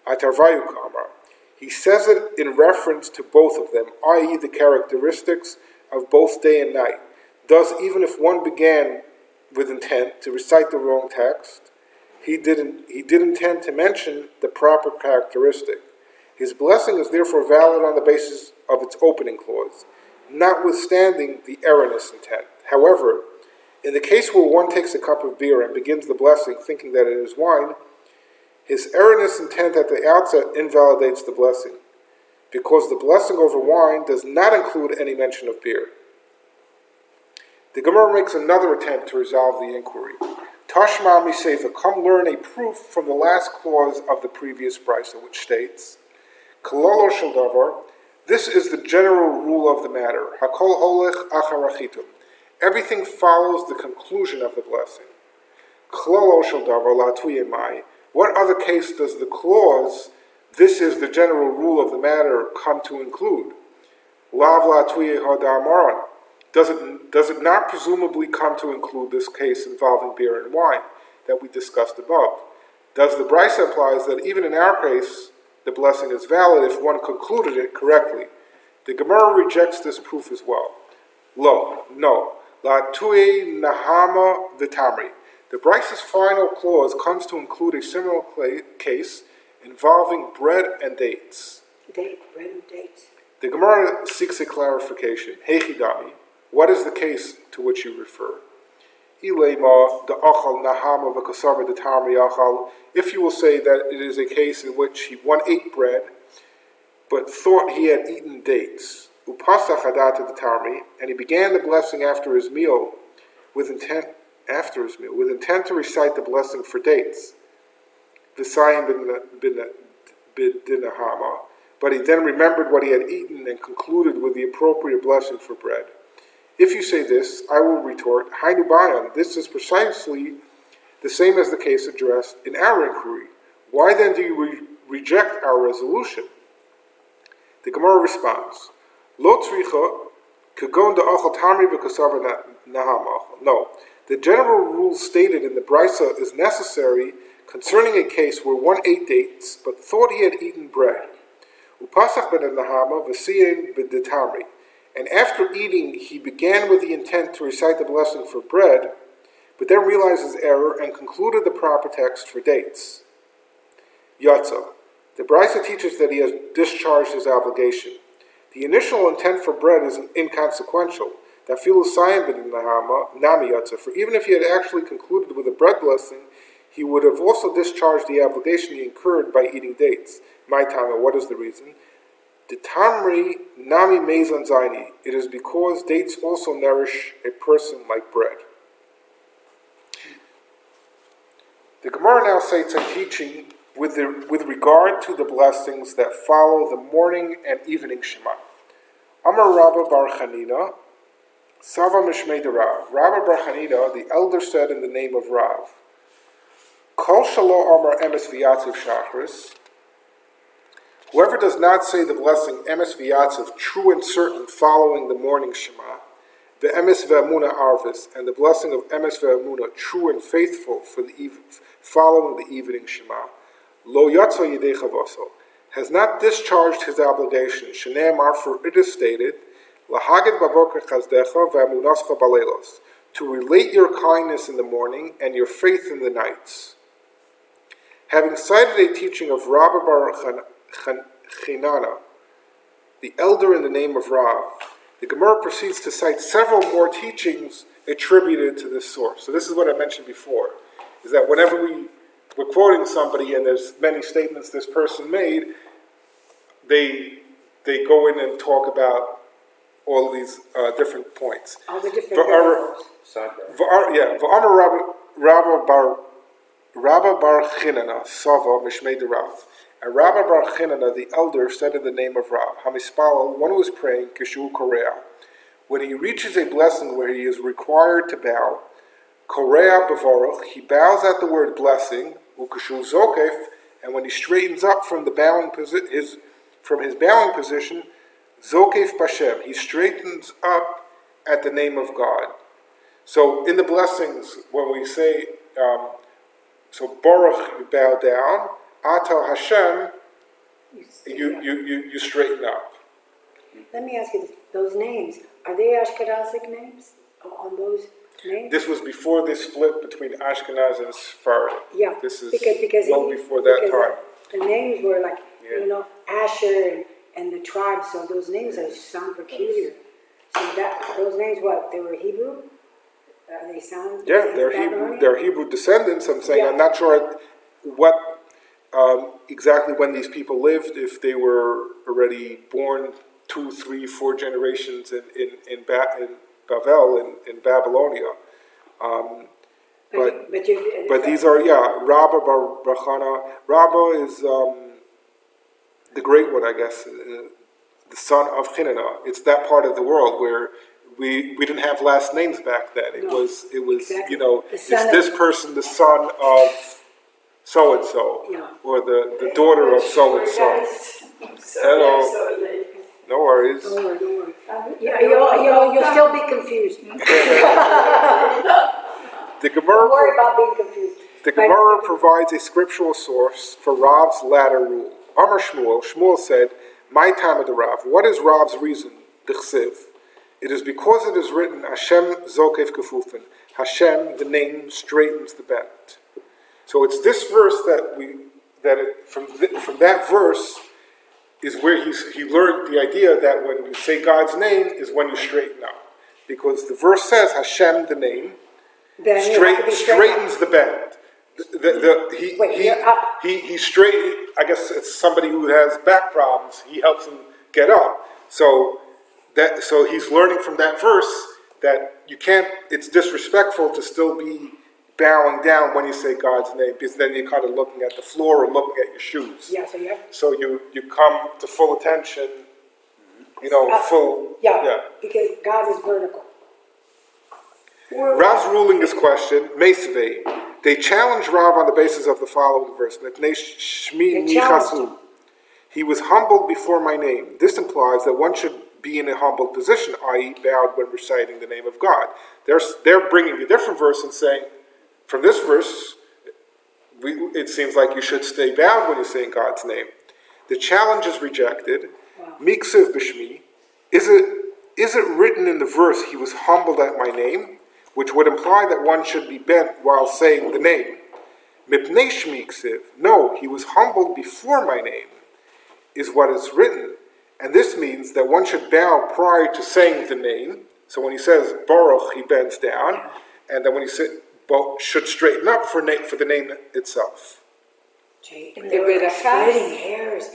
Atarvayu Kamar. He says it in reference to both of them, i.e. the characteristics of both day and night. Thus, even if one began with intent to recite the wrong text, he did intend to mention the proper characteristic. His blessing is therefore valid on the basis of its opening clause, notwithstanding the erroneous intent. However, in the case where one takes a cup of beer and begins the blessing thinking that it is wine, his erroneous intent at the outset invalidates the blessing, because the blessing over wine does not include any mention of beer. The Gemara makes another attempt to resolve the inquiry. Tashma Miseva, come learn a proof from the last clause of the previous brisa, which states, Kalolo shel davar, This is the general rule of the matter. Hakol holech achar achitum. Everything follows the conclusion of the blessing. Klolo shel davar la tuye mai. What other case does the clause, this is the general rule of the matter, come to include? Lav la tuye hodar maran. Does it not presumably come to include this case involving beer and wine that we discussed above? Does the Brisa implies that even in our case, the blessing is valid if one concluded it correctly? The Gemara rejects this proof as well. Lo, no. La tue nahama v'tamri. The Brisa's final clause comes to include a similar case involving bread and dates. Bread and dates. The Gemara seeks a clarification. Hechidami. What is the case to which you refer? If you will say that it is a case in which one ate bread, but thought he had eaten dates, and he began the blessing after his meal with intent to recite the blessing for dates, but he then remembered what he had eaten and concluded with the appropriate blessing for bread. If you say this, I will retort, Hainu bayan, this is precisely the same as the case addressed in our inquiry. Why then do you reject our resolution? The Gemara responds, Lo tzricha kagon da'achal tamri v'kasava nahamach. No, the general rule stated in the Brisa is necessary concerning a case where one ate dates but thought he had eaten bread. Upasach ben nahama v'siyim b'detamri. And after eating, he began with the intent to recite the blessing for bread, but then realized his error and concluded the proper text for dates. Yatza. The Brisa teaches that he has discharged his obligation. The initial intent for bread is inconsequential. That filusayim ben nahama nami yatza. For even if he had actually concluded with a bread blessing, he would have also discharged the obligation he incurred by eating dates. My tama, what is the reason? The tamri nami mezan zaini. It is because dates also nourish a person like bread. The Gemara now cites a teaching with regard to the blessings that follow the morning and evening Shema. Amar Rabba bar Chanina, Sava Mishmei de Rav. Rabba bar Chanina, the elder, said in the name of Rav, Kol shalo Amar emes v'yatziv shachris. Whoever does not say the blessing emes v'yatziv, true and certain, following the morning Shema, the emes ve'amuna arvis, and the blessing of emes ve'amuna, true and faithful, for the following the evening Shema, lo yatsa yidei chavaso, has not discharged his obligation. Shneimar, for it is stated, lahagid baboker chazdecha ve'amunascha baleilos, to relate your kindness in the morning and your faith in the nights. Having cited a teaching of Rabba bar Chinana, the elder in the name of Rav, the Gemara proceeds to cite several more teachings attributed to this source. So this is what I mentioned before, is that whenever we're quoting somebody and there's many statements this person made, they go in and talk about all of these different points. All the different levels. Rabba bar Chinana, Sava Mishmei de Rav. And Rabba bar Chinana, the elder, said in the name of Rav, Hamispal, one who is praying, Kishu Korea, when he reaches a blessing where he is required to bow, Korea Bavorach, he bows at the word blessing, Ukashu Zokef, and when he straightens up from his bowing position, Zokef Pashem, he straightens up at the name of God. So in the blessings, when we say, so Baruch, you bow down, Atal Hashem, you straighten up. Let me ask you, those names, are they Ashkenazic names on those names? This was before they split between Ashkenaz and Sephardi. Yeah, this is because long before that time. The names were like, Asher and the tribes, so those names sound peculiar. So those names, what, they were Hebrew? They sound... Yeah, they're Hebrew descendants, I'm saying. Yeah. I'm not sure what exactly when these people lived, if they were already born 2, 3, 4 generations in Bavel, in Babylonia. But these are, Rabba Bar Chana. Rabba is the great one, I guess, the son of Chinana. It's that part of the world where we didn't have last names back then. It was exactly. is this person the son of so and so, or the daughter of so and so? Hello. No worries. Don't worry. You'll still be confused. The Gemara. Don't worry about being confused. The Gemara provides a scriptural source for Rav's latter rule. Amar Shmuel said, "My time of the Rav. What is Rav's reason? The Chsiv. It is because it is written, Hashem Zokef Kefufen. Hashem, the name, straightens the bent." So it's this verse from that verse is where he learned the idea that when you say God's name is when you straighten up, because the verse says Hashem, the name, straightens the bend. He straight. I guess it's somebody who has back problems. He helps him get up. So he's learning from that verse that you can't. It's disrespectful to still be bowing down when you say God's name, because then you're kind of looking at the floor or looking at your shoes. Yeah. So you come to full attention. Full. Yeah. Because God is vertical. Rav's ruling this question, Mesvei. They challenged Rav on the basis of the following verse. He was humbled before my name. This implies that one should be in a humbled position, i.e. bowed when reciting the name of God. They're bringing a different verse and saying, from this verse, it seems like you should stay bowed when you're saying God's name. The challenge is rejected. Miksiv b'shmi. Is it written in the verse, he was humbled at my name? Which would imply that one should be bent while saying the name. Mipnei shmi ksiv. No, he was humbled before my name, is what is written. And this means that one should bow prior to saying the name. So when he says Baruch, he bends down. And then when he should straighten up for the name itself. And they were splitting hairs.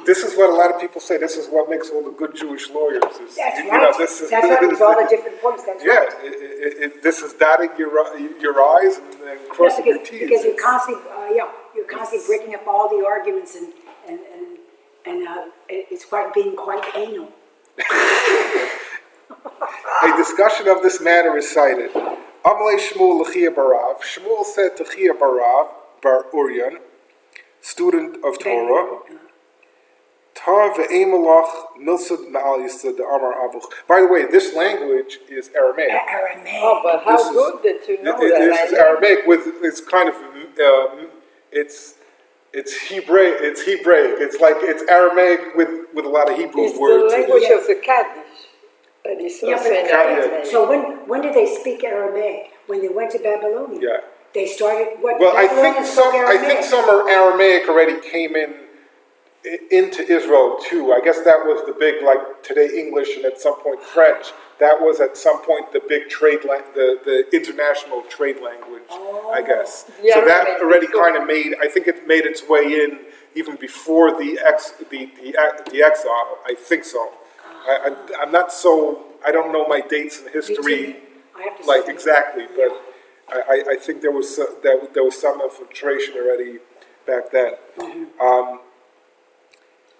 This is what a lot of people say. This is what makes all the good Jewish lawyers. That's right. That's right. With all the different points. That's right. This is dotting your eyes and crossing your T's. Because you're constantly breaking up all the arguments and it's being quite anal. A discussion of this matter is cited. Amalei Shmuel l'chia barav. Shmuel said to Chia barav bar Uryan, student of Torah, Ta ve'emalach milsad ma'al yisad amar avuch. By the way, this language is Aramaic. Oh, but how good that you know that. This is Aramaic it's kind of it's Hebraic. It's Hebraic. It's Aramaic with a lot of Hebrew it's words. It's the language of the Kaddish. So when did they speak Aramaic? When they went to Babylonia? Yeah. They started what? Well, I think some Aramaic already came into Israel too. I guess that was the big, like today English and at some point French. That was at some point the big trade, the international trade language. I guess. Yeah, so that already kind of made. I think it made its way in even before the exile. I think so. I'm not so. I don't know my dates in history, like exactly, but I think there was some infiltration already back then. Mm-hmm.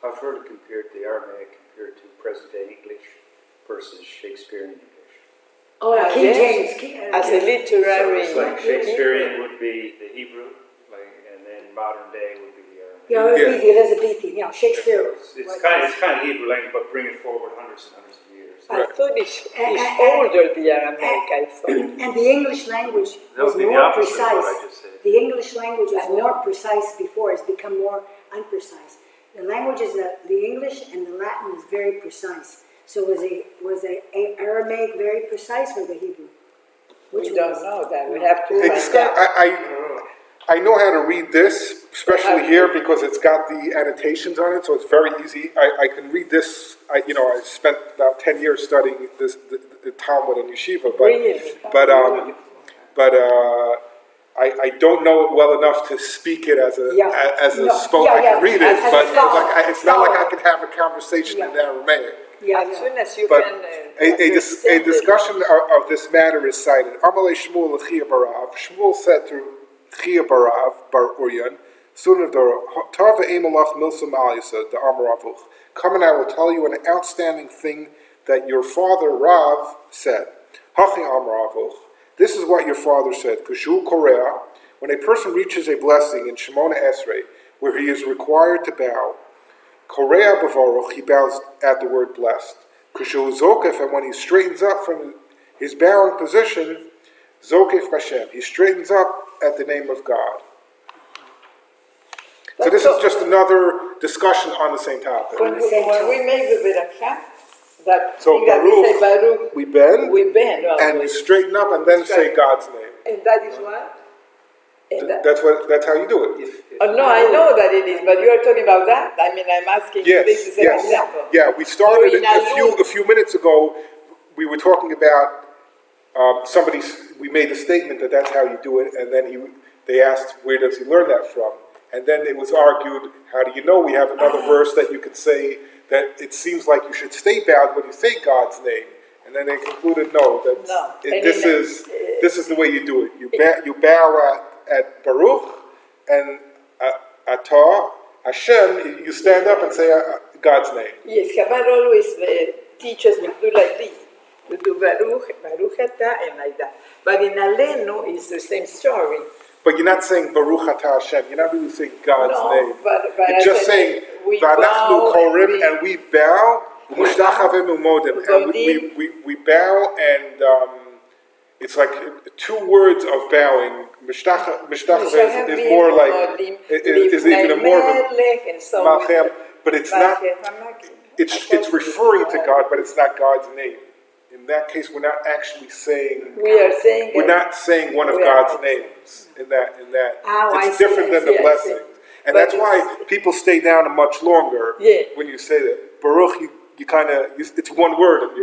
I've heard it the Aramaic compared to present-day English versus Shakespearean English. Oh, King James. As a literary. So it's like Shakespearean would be the Hebrew, and then modern day would be the Aramaic. Yeah, it would be the Elizabethan. Shakespeare. It's kind of Hebrew language, but bring it forward hundreds and hundreds of years. I thought it's older, the Aramaic, I thought. And the English language was more precise. The English language was more precise before. It's become more unprecise. The languages, the English and the Latin is very precise. So was the Aramaic very precise or the Hebrew? We don't know that. We have to find out. I know how to read this, especially here, because it's got the annotations on it, so it's very easy. I can read this. I spent about 10 years studying the Talmud and Yeshiva, but I don't know it well enough to speak it as a spoke. I can read it, but it's not like I can have a conversation in Aramaic. As soon as you but can. A discussion of this matter is cited. Amalei Shmuel l'chia barav. Shmuel said to Chia barav bar Uryan, Student of Torah, Tava Emalach Milsa Malisa, the Amar Avuch. Come and I will tell you an outstanding thing that your father Rav said. Hachi Amar Avuch. This is what your father said. Kushu Korea, when a person reaches a blessing in Shemona Esrei, where he is required to bow, Korea Bavaruch, he bows at the word blessed. Kushu Zokef, and when he straightens up from his bowing position, Zokef Hashem, he straightens up at the name of God. So this is just another discussion on the same topic. When we make the Berachah, that So thing that we say Baruch, we bend, we bend and we straighten up, and then say God's name. And that is what? That's how you do it. Oh no, I know that it is, but you are talking about that. I mean, I'm asking Yes, this is an yes. example. Yeah, we started Or in a few minutes ago. We were talking about we made a statement that that's how you do it, and then they asked where does he learn that from, and then it was argued, how do you know? We have another verse that you could say that it seems like you should stay bowed when you say God's name, and then they concluded this is the way you do it. You bow at Baruch and Atah Hashem. You stand up and say God's name. Yes, Chabad always teaches to do like this. We do Baruch Atah, and like that. But in Alenu, it's the same story. But you're not saying Baruch Atah Hashem. You're not really saying God's name. But you're just saying V'anachnu korim, and we bow. Mushtachavim umodim, and we bow, and it's like 2 words of bowing. Mishtachavim is more like is even more of a malchem, but it's not. It's referring to God, but it's not God's name. In that case, we're not actually saying. We're not saying one of God's names. In that, it's different than the blessings, and that's why people stay down much longer when you say that. Baruch, you kind of it's one word, and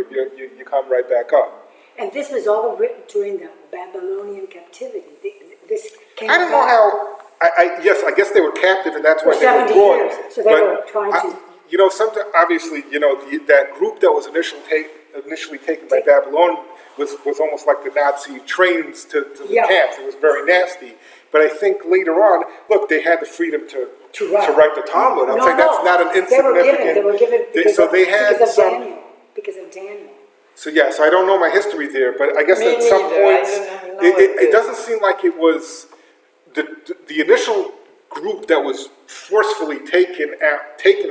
you come right back up. And this was all written during the Babylonian captivity. This came I don't know how. I guess they were captive, and that's why they were 70 brought. years. So they were trying to. Sometimes obviously, that group that was initially taken by Babylon was almost like the Nazi trains to the camps. It was very nasty. But I think later on, look, they had the freedom to write the Talmud. I'm saying that's not an insignificant. They were given because of Daniel. So so I don't know my history there, but I guess at some points it doesn't seem like it was the initial group that was forcefully taken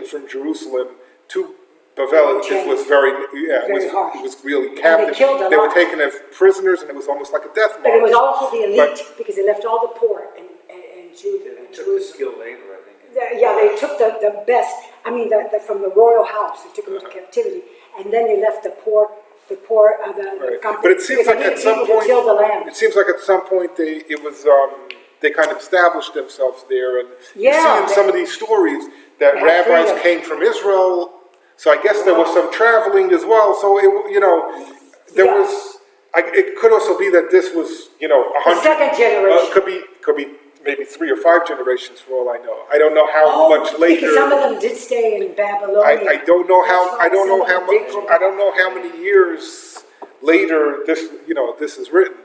from Jerusalem to Babel. It was it was really captive. They were taken as prisoners, and it was almost like a death march. But it was also the elite because they left all the poor and Jews. They took the skilled labor, I think. They took the best. I mean, from the royal house, they took them into captivity, and then they left the poor. But it seems like at some point, they kind of established themselves there, and you see in some of these stories that rabbis came from Israel. So I guess there was some traveling as well. So there was. It could also be that this was 100. Second generation. Could be maybe 3 or 5 generations for all I know. I don't know how much later. Because some of them did stay in Babylonia. I don't know how many years later this is written.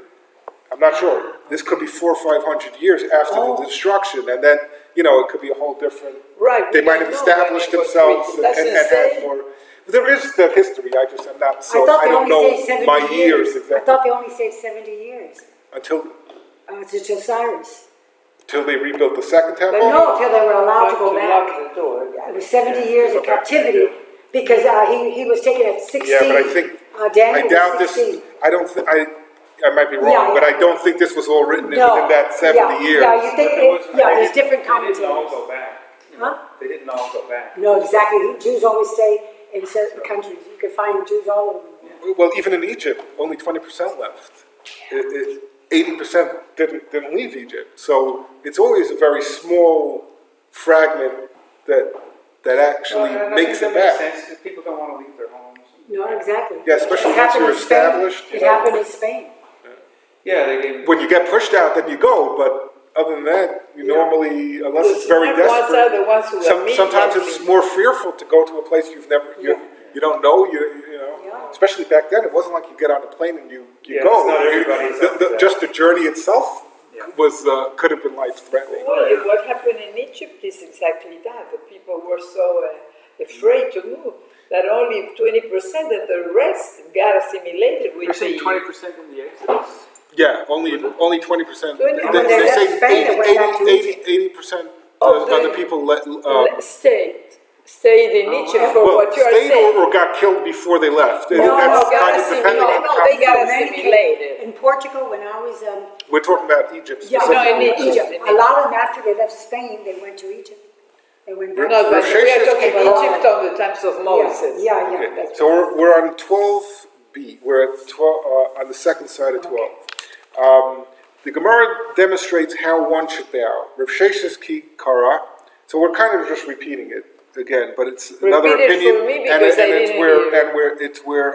I'm not sure. This could be 400 or 500 years after the destruction, and then it could be a whole different. Right. They might have established themselves and had more. There is the history. I don't know my years exactly. I thought they only stayed 70 years until Cyrus. Till they rebuilt the second temple? No, till they were allowed to go back. It was 70 years of captivity because he was taken at 16. Yeah, but I think Daniel I doubt was 16. this. I don't. I might be wrong, but I don't think this was all written within that 70 years. Yeah, you think there's different commentators. They didn't all go back. Huh? They didn't all go back. No, exactly. Jews always stay in certain countries. You can find Jews all over. Well, even in Egypt, only 20% left. 80% didn't leave Egypt. So it's always a very small fragment that actually makes it back. Makes sense. People don't want to leave their homes. No, exactly. Yeah, especially once you're established. It happened in Spain. Yeah, when you get pushed out, then you go. But other than that, you normally, unless it's very desperate, sometimes it's more fearful to go to a place you don't know. Especially back then, it wasn't like you get on a plane and you go. Not everybody's just the journey itself could have been life-threatening. Well, what happened in Egypt is exactly that. The people were so afraid to move that only 20% of the rest got assimilated with You're saying 20% in the Exodus? Yeah, only 20%. when they left Spain, they went back to Egypt. 80% of the people stayed in Egypt for what you are stayed saying. or got killed before they left. No, That's got kind of depending on the they got context. assimilated. In Portugal, when I was We're talking about Egypt yeah, specifically. in Egypt. a lot of them after they left Spain, they went to Egypt. They went back. No, but we are talking Rav Egypt on the times of Moses. Yeah. Okay, That's so we're on 12b. We're at 12 on the second side of 12. The Gemara demonstrates how one should bow. Rav Sheshes ki kara. So we're kind of just repeating it again, but it's another Repeat it opinion, for me because I didn't hear. We're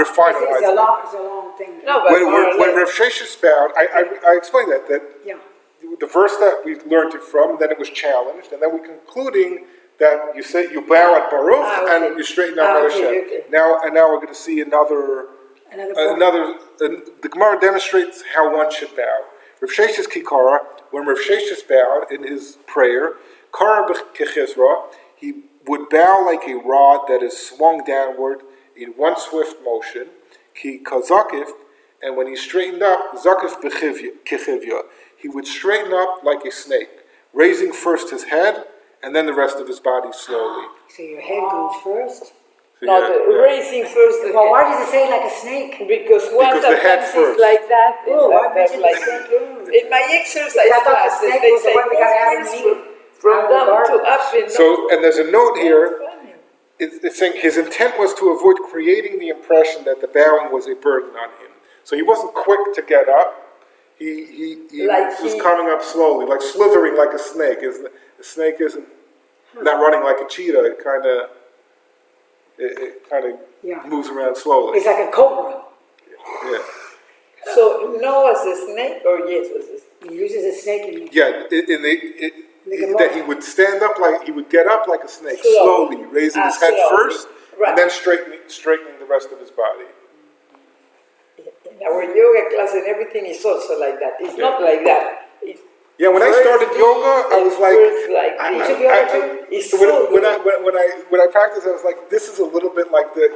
finalizing. It's a long thing. No, but When Rav Sheshes bowed, I explained that Yeah. the verse that we learned it from, then it was challenged, and then we're concluding that you say you bow at Baruch and you straighten out at Hashem. Okay. Now we're going to see another. The Gemara demonstrates how one should bow. Rav Sheshes Kikara, when Rav Sheshes bowed in his prayer, Kara Kechizra, he would bow like a rod that is swung downward in one swift motion. Ki Kazakif, and when he straightened up, Zakif Kechivya, he would straighten up like a snake, raising first his head and then the rest of his body slowly. So your head goes first. Raising first the Well, head. why does it say like a snake? Because the head sometimes first. it's like that. Oh, why that's did like it say in my exercise I thought the classes, snake they was the say one we gotta have first in the from out of the down to garden. up. And So, and there's a note here. Funny. It's saying his intent was to avoid creating the impression that the bowing was a burden on him. So he wasn't quick to get up. He was coming up slowly, like slithering like a snake. The snake isn't not running like a cheetah. It kind of moves around slowly. It's like a cobra. Yeah. So Noah's a snake, or yes, was a snake? He uses a snake in Yeah, that he would stand up he would get up like a snake, slowly raising his head slowly. first, Right. and then straightening the rest of his body. In our yoga class and everything is also like that. It's not like that. It's Yeah, when I started yoga, I was like, when I practiced, I was like, this is a little bit like the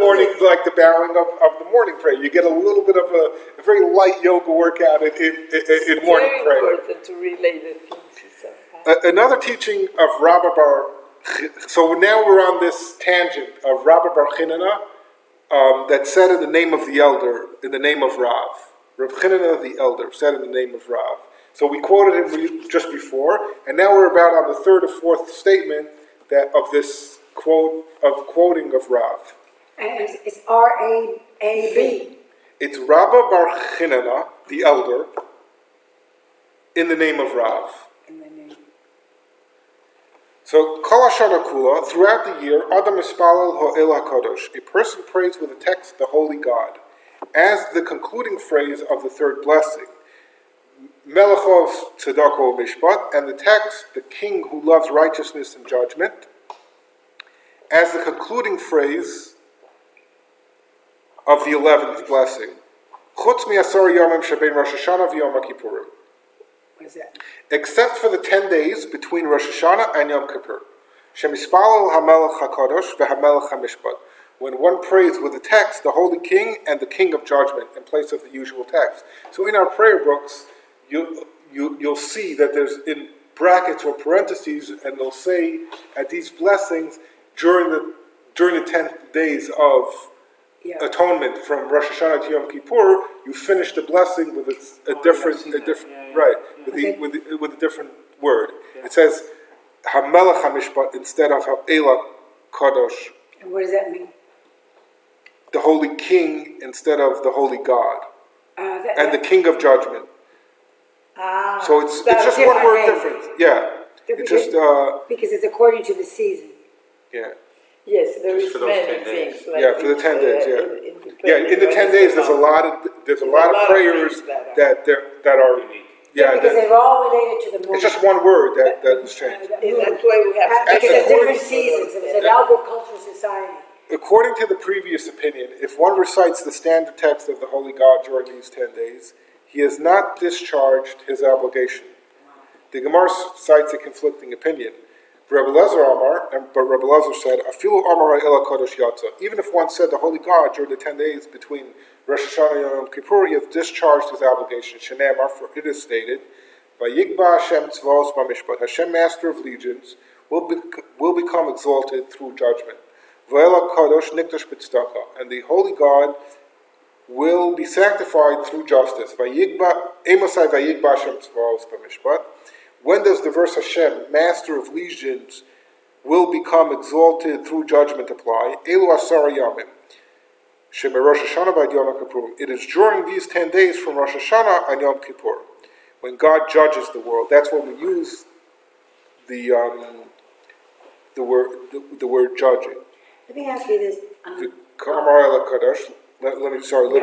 morning, like the bowing of the morning prayer. You get a little bit of a very light yoga workout in morning prayer. very important to relay the things. Another teaching of Rabbi Bar. So now we're on this tangent of Rabbi Bar Chinana that said in the name of the elder, in the name of Rav. Rav Chinana the elder said in the name of Rav. So we quoted him just before, and now we're about on the third or fourth statement of this quoting of Rav. And it's R-A-A-B. It's Rabbi Bar Chinana the elder in the name of Rav. So, Kol HaShana Kula, throughout the year, Adam Mispalel Ha'el HaKadosh, a person prays with the text, the Holy God, as the concluding phrase of the third blessing, Melechov Tzedako Mishpat, and the text, the King who loves righteousness and judgment, as the concluding phrase of the 11th blessing, Chutz mi'asar yomim shebein Rosh Hashanah v'Yom HaKippurim. What is that? Except for the 10 days between Rosh Hashanah and Yom Kippur. Shemispalel HaMelech HaKadosh v'HaMelech HaMishpat. When one prays with the text, the Holy King and the King of Judgment, in place of the usual text. So in our prayer books, you'll see that there's in brackets or parentheses, and they'll say at these blessings during the 10 days of atonement from Rosh Hashanah to Yom Kippur, you finish the blessing with a different word. Yeah. It says HaMelech HaMishpat instead of Ha'ela Kadosh. And what does that mean? The Holy King instead of the Holy God, and the King of Judgment. So it's just one word difference. Yeah, it's just because it's according to the season. Yeah. Yes, there is many things. Like for the 10 days. In the 10 days, there's a lot of prayers that are unique. Yeah, because they're all related to the moon. It's just one word that was changed. And that's why we have because it's different seasons. It's an agricultural society. According to the previous opinion, if one recites the standard text of the Holy God during these 10 days, he has not discharged his obligation. The Gemara cites a conflicting opinion. Rabbi Lezer said, "Afilu Amar Ela Kodesh Yatza." Even if one said the Holy God during the 10 days between Rosh Hashanah and Yom Kippur, he has discharged his obligation. Shenamar, for it is stated, "Vayigba Hashem tzvaos b'mishpat." Hashem, Master of Legions, will become exalted through judgment. V'ela Kodesh nikdash b'tzedakah, and the Holy God will be sanctified through justice. Vayigba Emosai Vayigba Hashem tzvaos b'mishpat. When does the verse Hashem, Master of Legions, will become exalted through judgment apply? Elu Asara Yamim. Shema Rosh Hashanah by Yom Kippur. It is during these 10 days from Rosh Hashanah and Yom Kippur, when God judges the world. That's when we use the word judging. Let me ask you this. Let me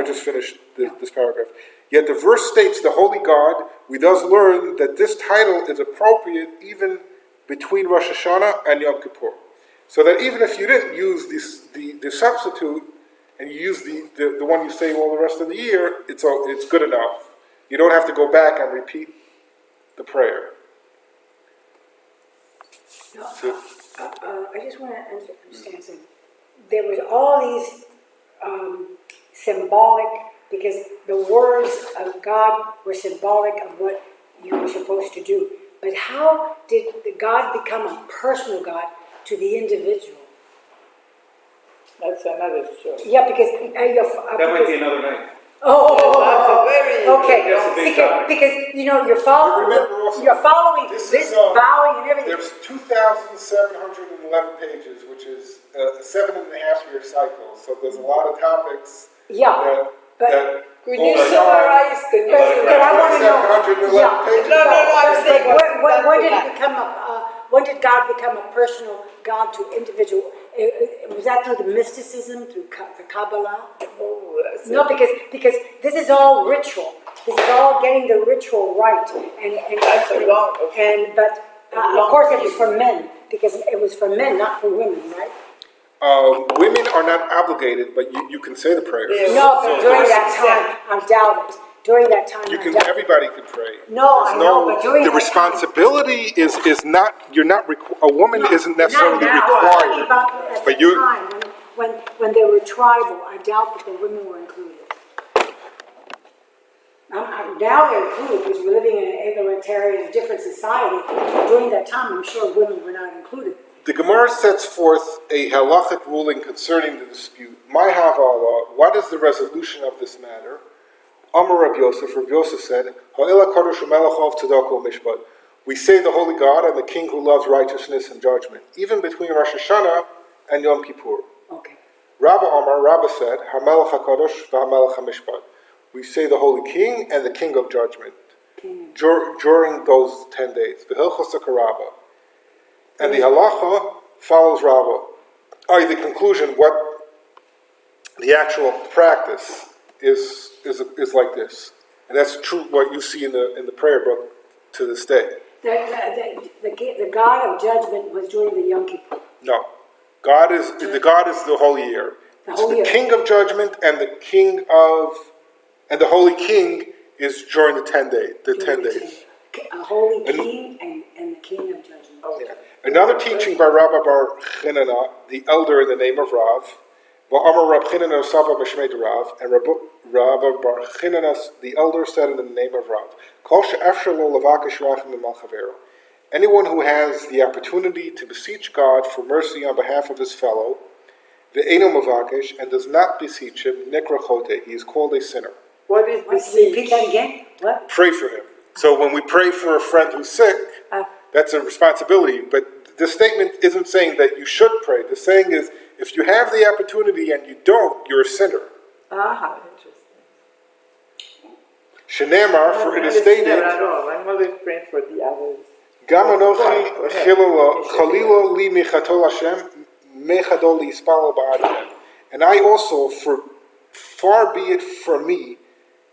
just finish this paragraph. Yet the verse states the Holy God. We thus learn that this title is appropriate even between Rosh Hashanah and Yom Kippur. So that even if you didn't use the substitute and you use the one you say all the rest of the year, it's good enough. You don't have to go back and repeat the prayer. No, I just want to understand something. There was all these symbolic, because the words of God were symbolic of what you were supposed to do. But how did God become a personal God to the individual? That's another story. Yeah, because that might be another night. Okay. That's a big topic. Because you're following this bowing and everything. There's 2,711 pages, which is a 7.5-year cycle. So there's a lot of topics. Yeah, but could you summarize? But I want to know. 711 pages. No, I'm saying when did God become a personal God to individual? Was that through the mysticism, through the Kabbalah? No, because this is all ritual. This is all getting the ritual right, but of course it was for men, because it was for men, not for women, right? Women are not obligated, but you can say the prayer. Yeah. No, but during that time, I doubt it. During that time, everybody can pray. No, I know, but during the that responsibility is not. You're not. A woman isn't necessarily required. But But the time when they were tribal, I doubt that the women were included. Now they're included because we're living in an egalitarian, different society. During that time, I'm sure women were not included. The Gemara sets forth a halachic ruling concerning the dispute. My Havala, what is the resolution of this matter? Amar Rabbi Yosef said, Ha'ela Kadosh Melachov Tzedakah Mishpat. We say the Holy God and the King who loves righteousness and judgment, even between Rosh Hashanah and Yom Kippur. Okay. Rabba said, HaMelech HaKadosh v'HaMelech HaMishpat. We say the Holy King and the King of Judgment during those 10 days. V'hilchos HaKarabba. And the halacha follows Rabba. The conclusion, what the actual practice is like this. And that's true what you see in the prayer book to this day. The God of judgment was during the Yom Kippur. No. The God is the whole year. It's the King of judgment and the Holy King is during the 10 days. A holy king and the King of judgment. Yeah. Another teaching by Rabbi Bar Chinana, the elder in the name of Rav, Amar Rab Chinana Sava Meshmed Rav, and Rabbi Bar Chinana, the elder, said in the name of Rav, Kol she'efshar lo levakesh rachim min chavero. Anyone who has the opportunity to beseech God for mercy on behalf of his fellow, ve'eno mevakesh, and does not beseech him, nikra chote, he is called a sinner. What is beseech? Repeat that again. What? Pray for him. So when we pray for a friend who's sick, that's a responsibility. But this statement isn't saying that you should pray. The saying is, if you have the opportunity and you don't, you're a sinner. Interesting. Shenamar, for it is stated, I'm always praying for the others. Gam anochi chalila li michatol Hashem mechadol li yispal ba'adchem. And I also, far be it from me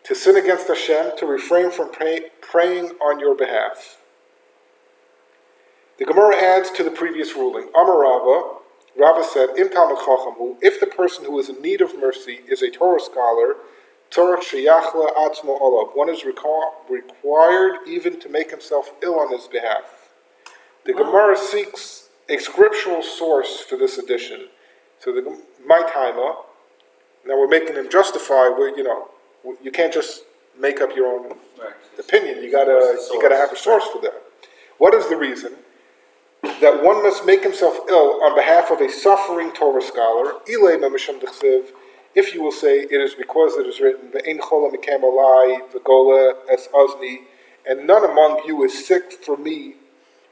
to sin against Hashem, to refrain from praying on your behalf. The Gemara adds to the previous ruling. Amar Rava said, Im Talmud Chacham, if the person who is in need of mercy is a Torah scholar, Tzorach sheyachla atzmo olav. One is required even to make himself ill on his behalf. The Gemara seeks a scriptural source for this addition. So my timer. Now we're making him justify. Where you can't just make up your own opinion. You gotta have a source for that. What is the reason that one must make himself ill on behalf of a suffering Torah scholar? If you will say it is because it is written, "Ve'ein chola mikam alai v'gola es azni," and none among you is sick for me,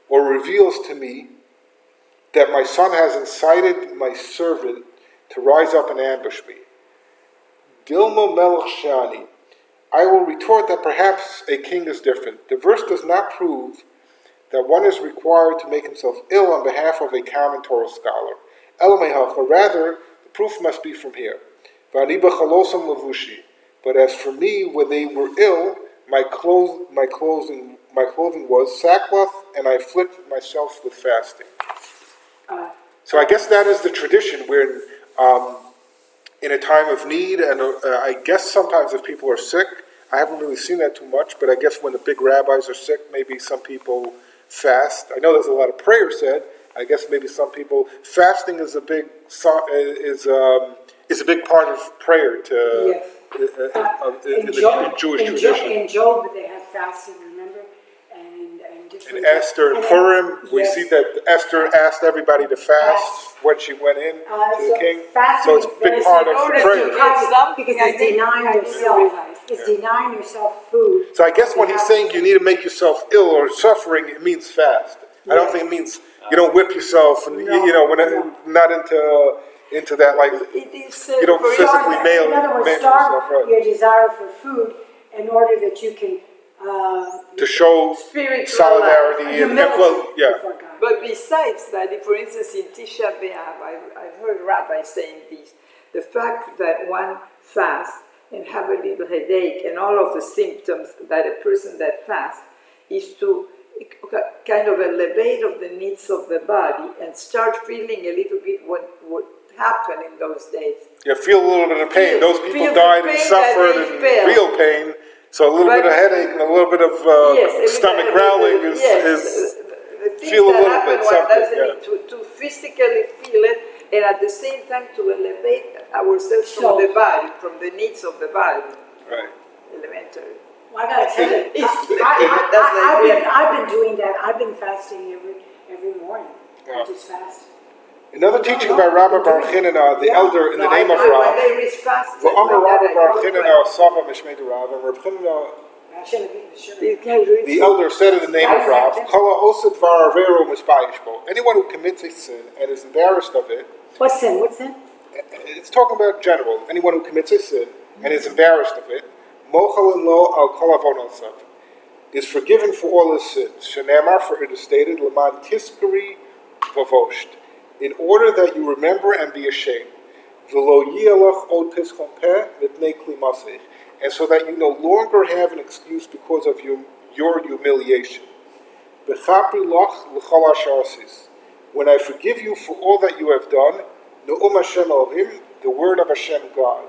or reveals to me that my son has incited my servant to rise up and ambush me. Dilma melech shani. I will retort that perhaps a king is different. The verse does not prove that one is required to make himself ill on behalf of a common Torah scholar. Elamehacha, rather, the proof must be from here. V'ani b'chalosam levushi. But as for me, when they were ill, my clothing was sackcloth, and I afflicted myself with fasting. So I guess that is the tradition where, in a time of need, and I guess sometimes if people are sick, I haven't really seen that too much, but I guess when the big rabbis are sick, maybe some people fast. I know there's a lot of prayer said. I guess maybe some people fasting is a big part of prayer to in Jewish tradition. In Job, they have fasting, remember, and different. In Esther and Purim, we see that Esther asked everybody to fast when she went in to the king. So it's a big part of prayer. Because it's denying yourself. It's denying yourself food. So I guess when he's saying you need to make yourself ill or suffering, it means fast. I don't think it means you don't whip yourself and not into that, like you don't physically mail yourself, right? Your desire for food in order that you can to show solidarity and before God. But besides that, for instance, in Tisha B'Av, I've heard rabbis saying this: the fact that one fasts and have a little headache and all of the symptoms that a person that fasts is to kind of elevate of the needs of the body and start feeling a little bit what would happen in those days. Yeah, feel a little bit of pain. Those people died and suffered in real pain, so a little bit of headache and a little bit of stomach growling is feel a little bit something. To physically feel it, and at the same time to elevate ourselves from the body, from the needs of the body. Right. Elementary. Well, I gotta tell you, I've been doing that. I've been fasting every morning. I just fast. Another teaching by Rabbi Bar Chinana, the elder in the name of Rav. The Amar Rabbi Bar Chinana Sava Mishmei Rav, and Rav Chinana, the elder said in the name of Rav, Kala Osad Varavero Misbayishbo. Anyone who commits a sin and is embarrassed of it. What sin? What sin? It's talking about general. Anyone who commits a sin and is embarrassed of it, Mochalin Lo Al Kalavon is forgiven for all his sins. Shenamar, for it is stated, Laman Tiskari Vavosht, in order that you remember and be ashamed. V'lo yialach od pischon peh mitnei kli masech, and so that you no longer have an excuse because of your humiliation. B'chapri lach l'chol asher asis, when I forgive you for all that you have done, Ne'um Hashem Elohim, the word of Hashem God.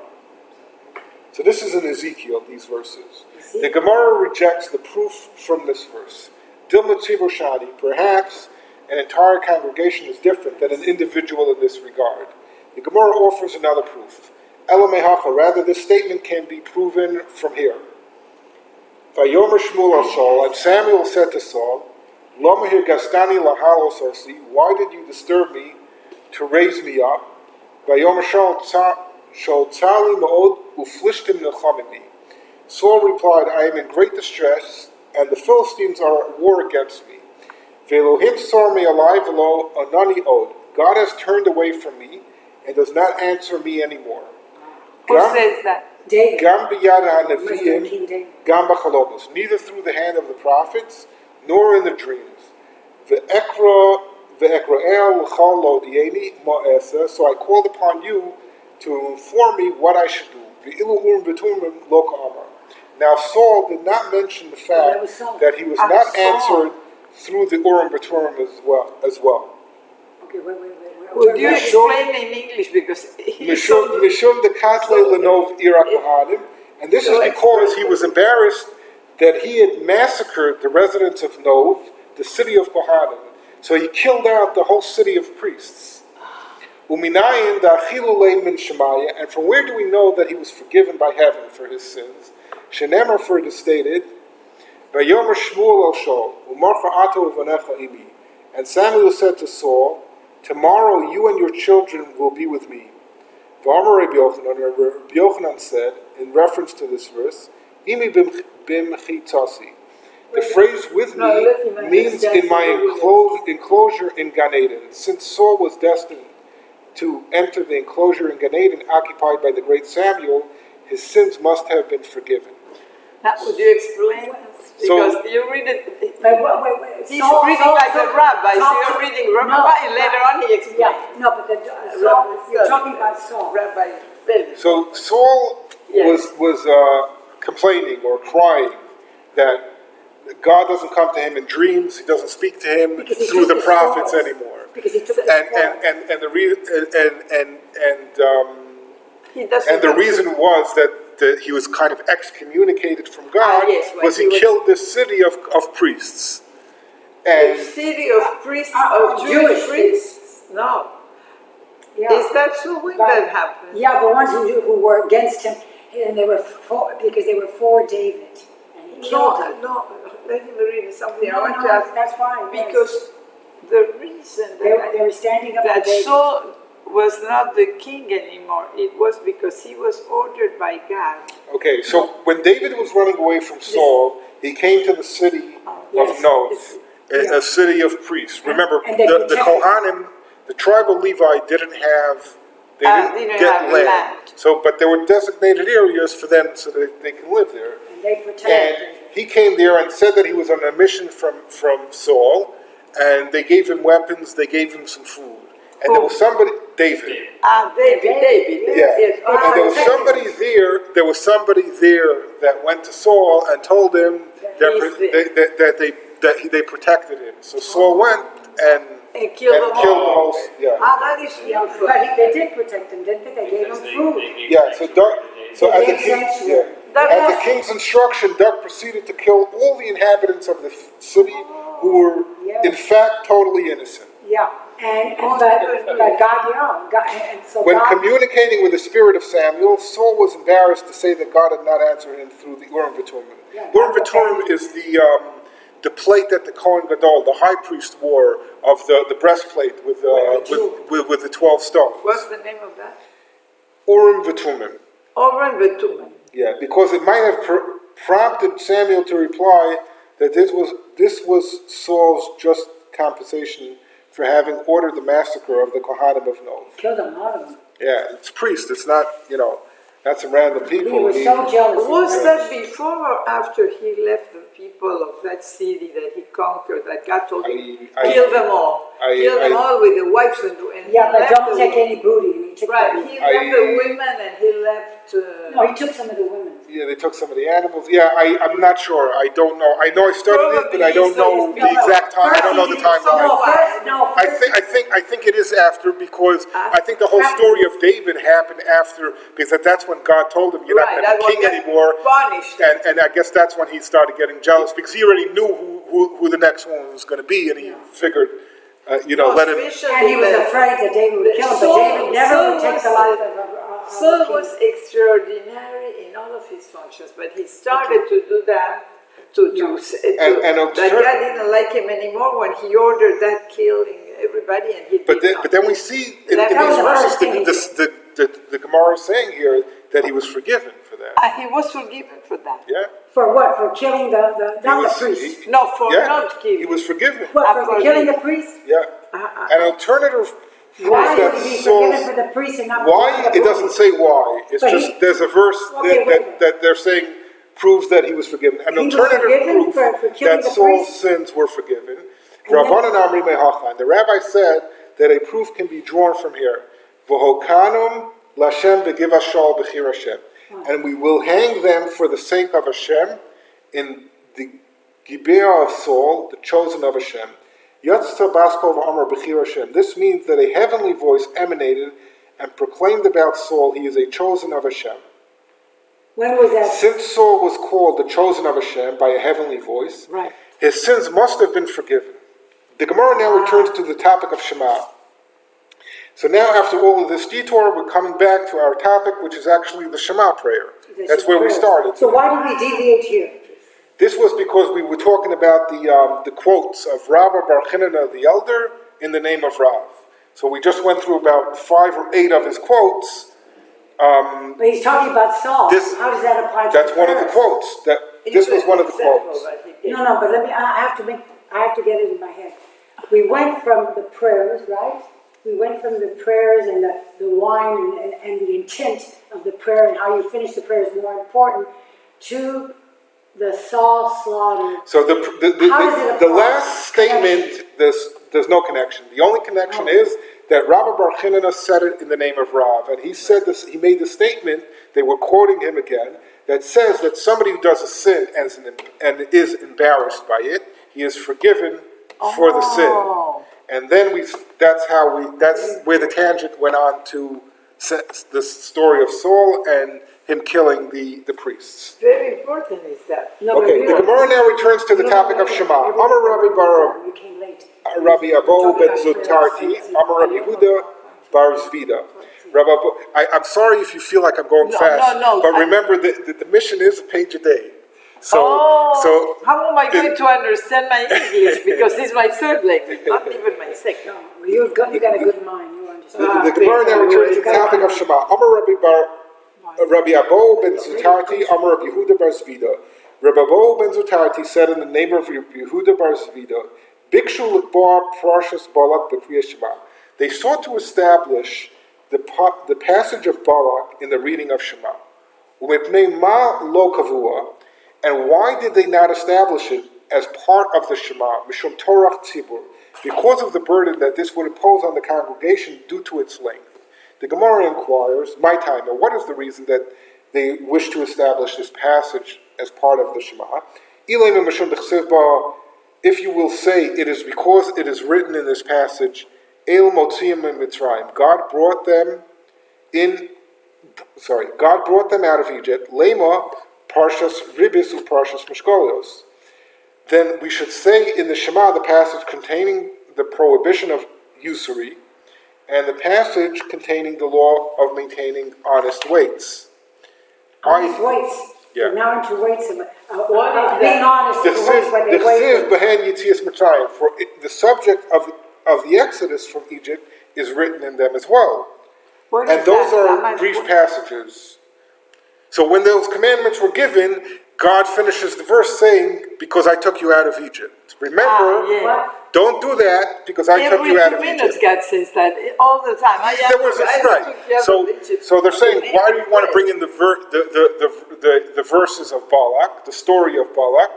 So this is in Ezekiel, these verses. The Gemara rejects the proof from this verse. Dilma Tzibur Shadi, perhaps an entire congregation is different than an individual in this regard. The Gemara offers another proof. Elamehacha, rather this statement can be proven from here. Vayomer Shmuel al Saul, and Samuel said to Saul, Lomahir Gastani lahalos arsi, why did you disturb me to raise me up? Vayomer Shal Tzali Ma'od Uflishtim Nechamimi. Saul replied, I am in great distress, and the Philistines are at war against me. Ve'Elohim sar me alive v'lo anani od. God has turned away from me and does not answer me anymore. Who says that? David. Gam b'yad ha'neviyim, gam b'chalomos. Neither through the hand of the prophets, nor in the dreams. Ve'ekra el l'chal lo dieni ma'esa. So I called upon you to inform me what I should do. Ve'ilu urim v'tumim lo ka'amar. Now Saul did not mention the fact that he was not answered through the Urim V'Turim as well. Okay, wait. Would you explain in English because Mishum the Katle Lenov Ira Kohanim, And this is because he was embarrassed that he had massacred the residents of Nov, the city of Kohanim. So he killed out the whole city of priests. Uminayin da'achilulei min shemaya, and from where do we know that he was forgiven by heaven for his sins? Shenemar, for it is stated, Vayomer Shmuel el Shaul, umarcha ato uvanecha imi. And Samuel said to Saul, tomorrow you and your children will be with me. V'amar Rabbi Yochanan, and Rabbi Yochanan said, in reference to this verse, imi b'mchitzasi. The phrase "with me" means in my enclosure in Gan Eden. Since Saul was destined to enter the enclosure in Gan Eden occupied by the great Samuel, his sins must have been forgiven. Now, would you explain? Because you read it. Wait. He's reading like the rabbi. So you're reading rabbi, and later on he explains. Yeah, no, but you're talking about Saul. Rabbi. So Saul was complaining or crying that God doesn't come to him in dreams. He doesn't speak to him through the prophets anymore. Because he took the the reason was that he was kind of excommunicated from God. Was he killed this city of priests? And the city of priests of Jewish priests? No. Yeah. Is that so? When that happened? Yeah, the ones who were against him, and they were because they were for David, and he killed him. No. Let me read something. I want to No, ask. that's fine. Because the reason they were standing up that for David. Saul was not the king anymore, it was because he was ordered by God. Okay, so when David was running away from Saul, he came to the city of Nov, a city of priests. Remember, the Kohanim, the tribe of Levi, didn't get land. So, but there were designated areas for them so that they can live there. And they protected him. He came there and said that he was on a mission from Saul, and they gave him weapons, they gave him some food. And there was somebody, David. David. Yeah. And there was somebody there that went to Saul and told him that they protected him. So Saul went and killed the whole. Yeah. That is beautiful. But they did protect him, didn't they? They gave him food. Yeah. So at the king's instruction, Doug proceeded to kill all the inhabitants of the city who were, in fact, totally innocent. Yeah. But God, when communicating with the spirit of Samuel, Saul was embarrassed to say that God had not answered him through the Urim V'Tumim. Urim V'Tumim is the plate that the Kohen Gadol, the high priest, wore of the breastplate with the 12 stones. What's the name of that? Urim V'Tumim. Urim V'Tumim. Yeah, because it might have prompted Samuel to reply that this was Saul's just compensation for having ordered the massacre of the Kohanim of Nov. Killed a lot of them. Yeah, it's priest. It's not, not some random people. He was so jealous. Was that before or after he left the people of that city that he conquered, that God told him, kill them all. Kill them all with the wives and yeah, but don't take any booty. He left the women and he left... no, he took some of the women. Yeah, they took some of the animals. Yeah, I'm not sure. I don't know. I know I studied it, but I don't know the exact time. I don't know the timeline. I think it is after, because I think the whole story of David happened after, because that's when God told him, you're not going to be king anymore. And I guess that's when he started getting jealous, because he already knew who the next one was going to be, and he figured, let him... And he was afraid that David would kill him, but David never would take the life of Saul was extraordinary in all of his functions, but he started to do that that God didn't like him anymore when he ordered that killing everybody, and he But then we see in these verses the Gemara is saying here that he was forgiven for that. He was forgiven for that. Yeah. For what? For killing the priest? Not killing. He was forgiven. What, for killing the priest? Yeah. An alternative... Why would he be forgiven for the priest and not why? It doesn't say why. It's just there's a verse that they're saying proves that he was forgiven. An alternative proof that Saul's sins were forgiven. Rabbanan Amri Mehacha. The rabbi said that a proof can be drawn from here. V'hokanum l'Hashem v'giv Shal b'chir Hashem. And we will hang them for the sake of Hashem in the Gibeah of Saul, the chosen of Hashem. This means that a heavenly voice emanated and proclaimed about Saul, he is a chosen of Hashem. When was that? Since Saul was called the chosen of Hashem by a heavenly voice, Right. his sins must have been forgiven. The Gemara now returns to the topic of Shema. So now, after all of this detour, we're coming back to our topic, which is actually the Shema prayer. That's where we started. So why did we deviate here? This was because we were talking about the quotes of Rabbi Bar Chinana the elder in the name of Rav. So we just went through about 5 or 8 of his quotes. But he's talking about Saul. How does that apply to That's the one of the prayers? quotes. This was one of the quotes. No, but I have to get it in my head. We went from the prayers, right? We went from the prayers and the wine and the intent of the prayer and how you finish the prayer is more important to the Saul slaughter. So the How does it last statement, there's no connection. The only connection is that Rabbi Bar Chinana said it in the name of Rav, and he said this. He made the statement. They were quoting him again. That says that somebody who does a sin and is embarrassed by it, he is forgiven for the sin. And then that's where the tangent went on to the story of Saul and him killing the priests. Very important is that. Okay, the Gemara now returns to the topic of Shema. Amar Rabbi Bar You came late. Rabbi Abo ben Zutarti, Amar Rabbi Yehuda bar Zvida. Rabbi Abo, I'm sorry if you feel like I'm going fast, but remember that the mission is a page a day. So how am I going to understand my English? Because this is my third language, not even my second. You got a good mind. You understand. the Gemara now returns to the topic of Shema. Amar Rabbi Abo ben Zutarti, Amar Rabbi Yehuda bar Zvida. Rabbi Abo ben Zutarti said in the name of Rabbi Yehuda bar Zvida, Bikshu l'kbar Parshas Balak b'Kriyas Shema. They sought to establish the passage of Balak in the reading of Shema. U'mipnei ma lo kavua. And why did they not establish it as part of the Shema? Mishum torach tzibur. Because of the burden that this would impose on the congregation due to its length. The Gemara inquires, my time, now what is the reason that they wish to establish this passage as part of the Shema? If you will say it is because it is written in this passage, El Motziim Mitzrayim, God brought them out of Egypt, Lema Parshas Ribis u Parshas Mishkolios. Then we should say in the Shema the passage containing the prohibition of usury and the passage containing the law of maintaining honest weights. Honest weights. Yeah. We're now into weights. Being What is honest with the weights, but they weigh. For the subject of the Exodus from Egypt is written in them as well. And those are brief passages. So when those commandments were given, God finishes the verse saying, because I took you out of Egypt. Remember, don't do that because I took you out of Egypt. God says that all the time. There was a strike. So they're saying, why do you want to bring in the verses of Balak, the story of Balak?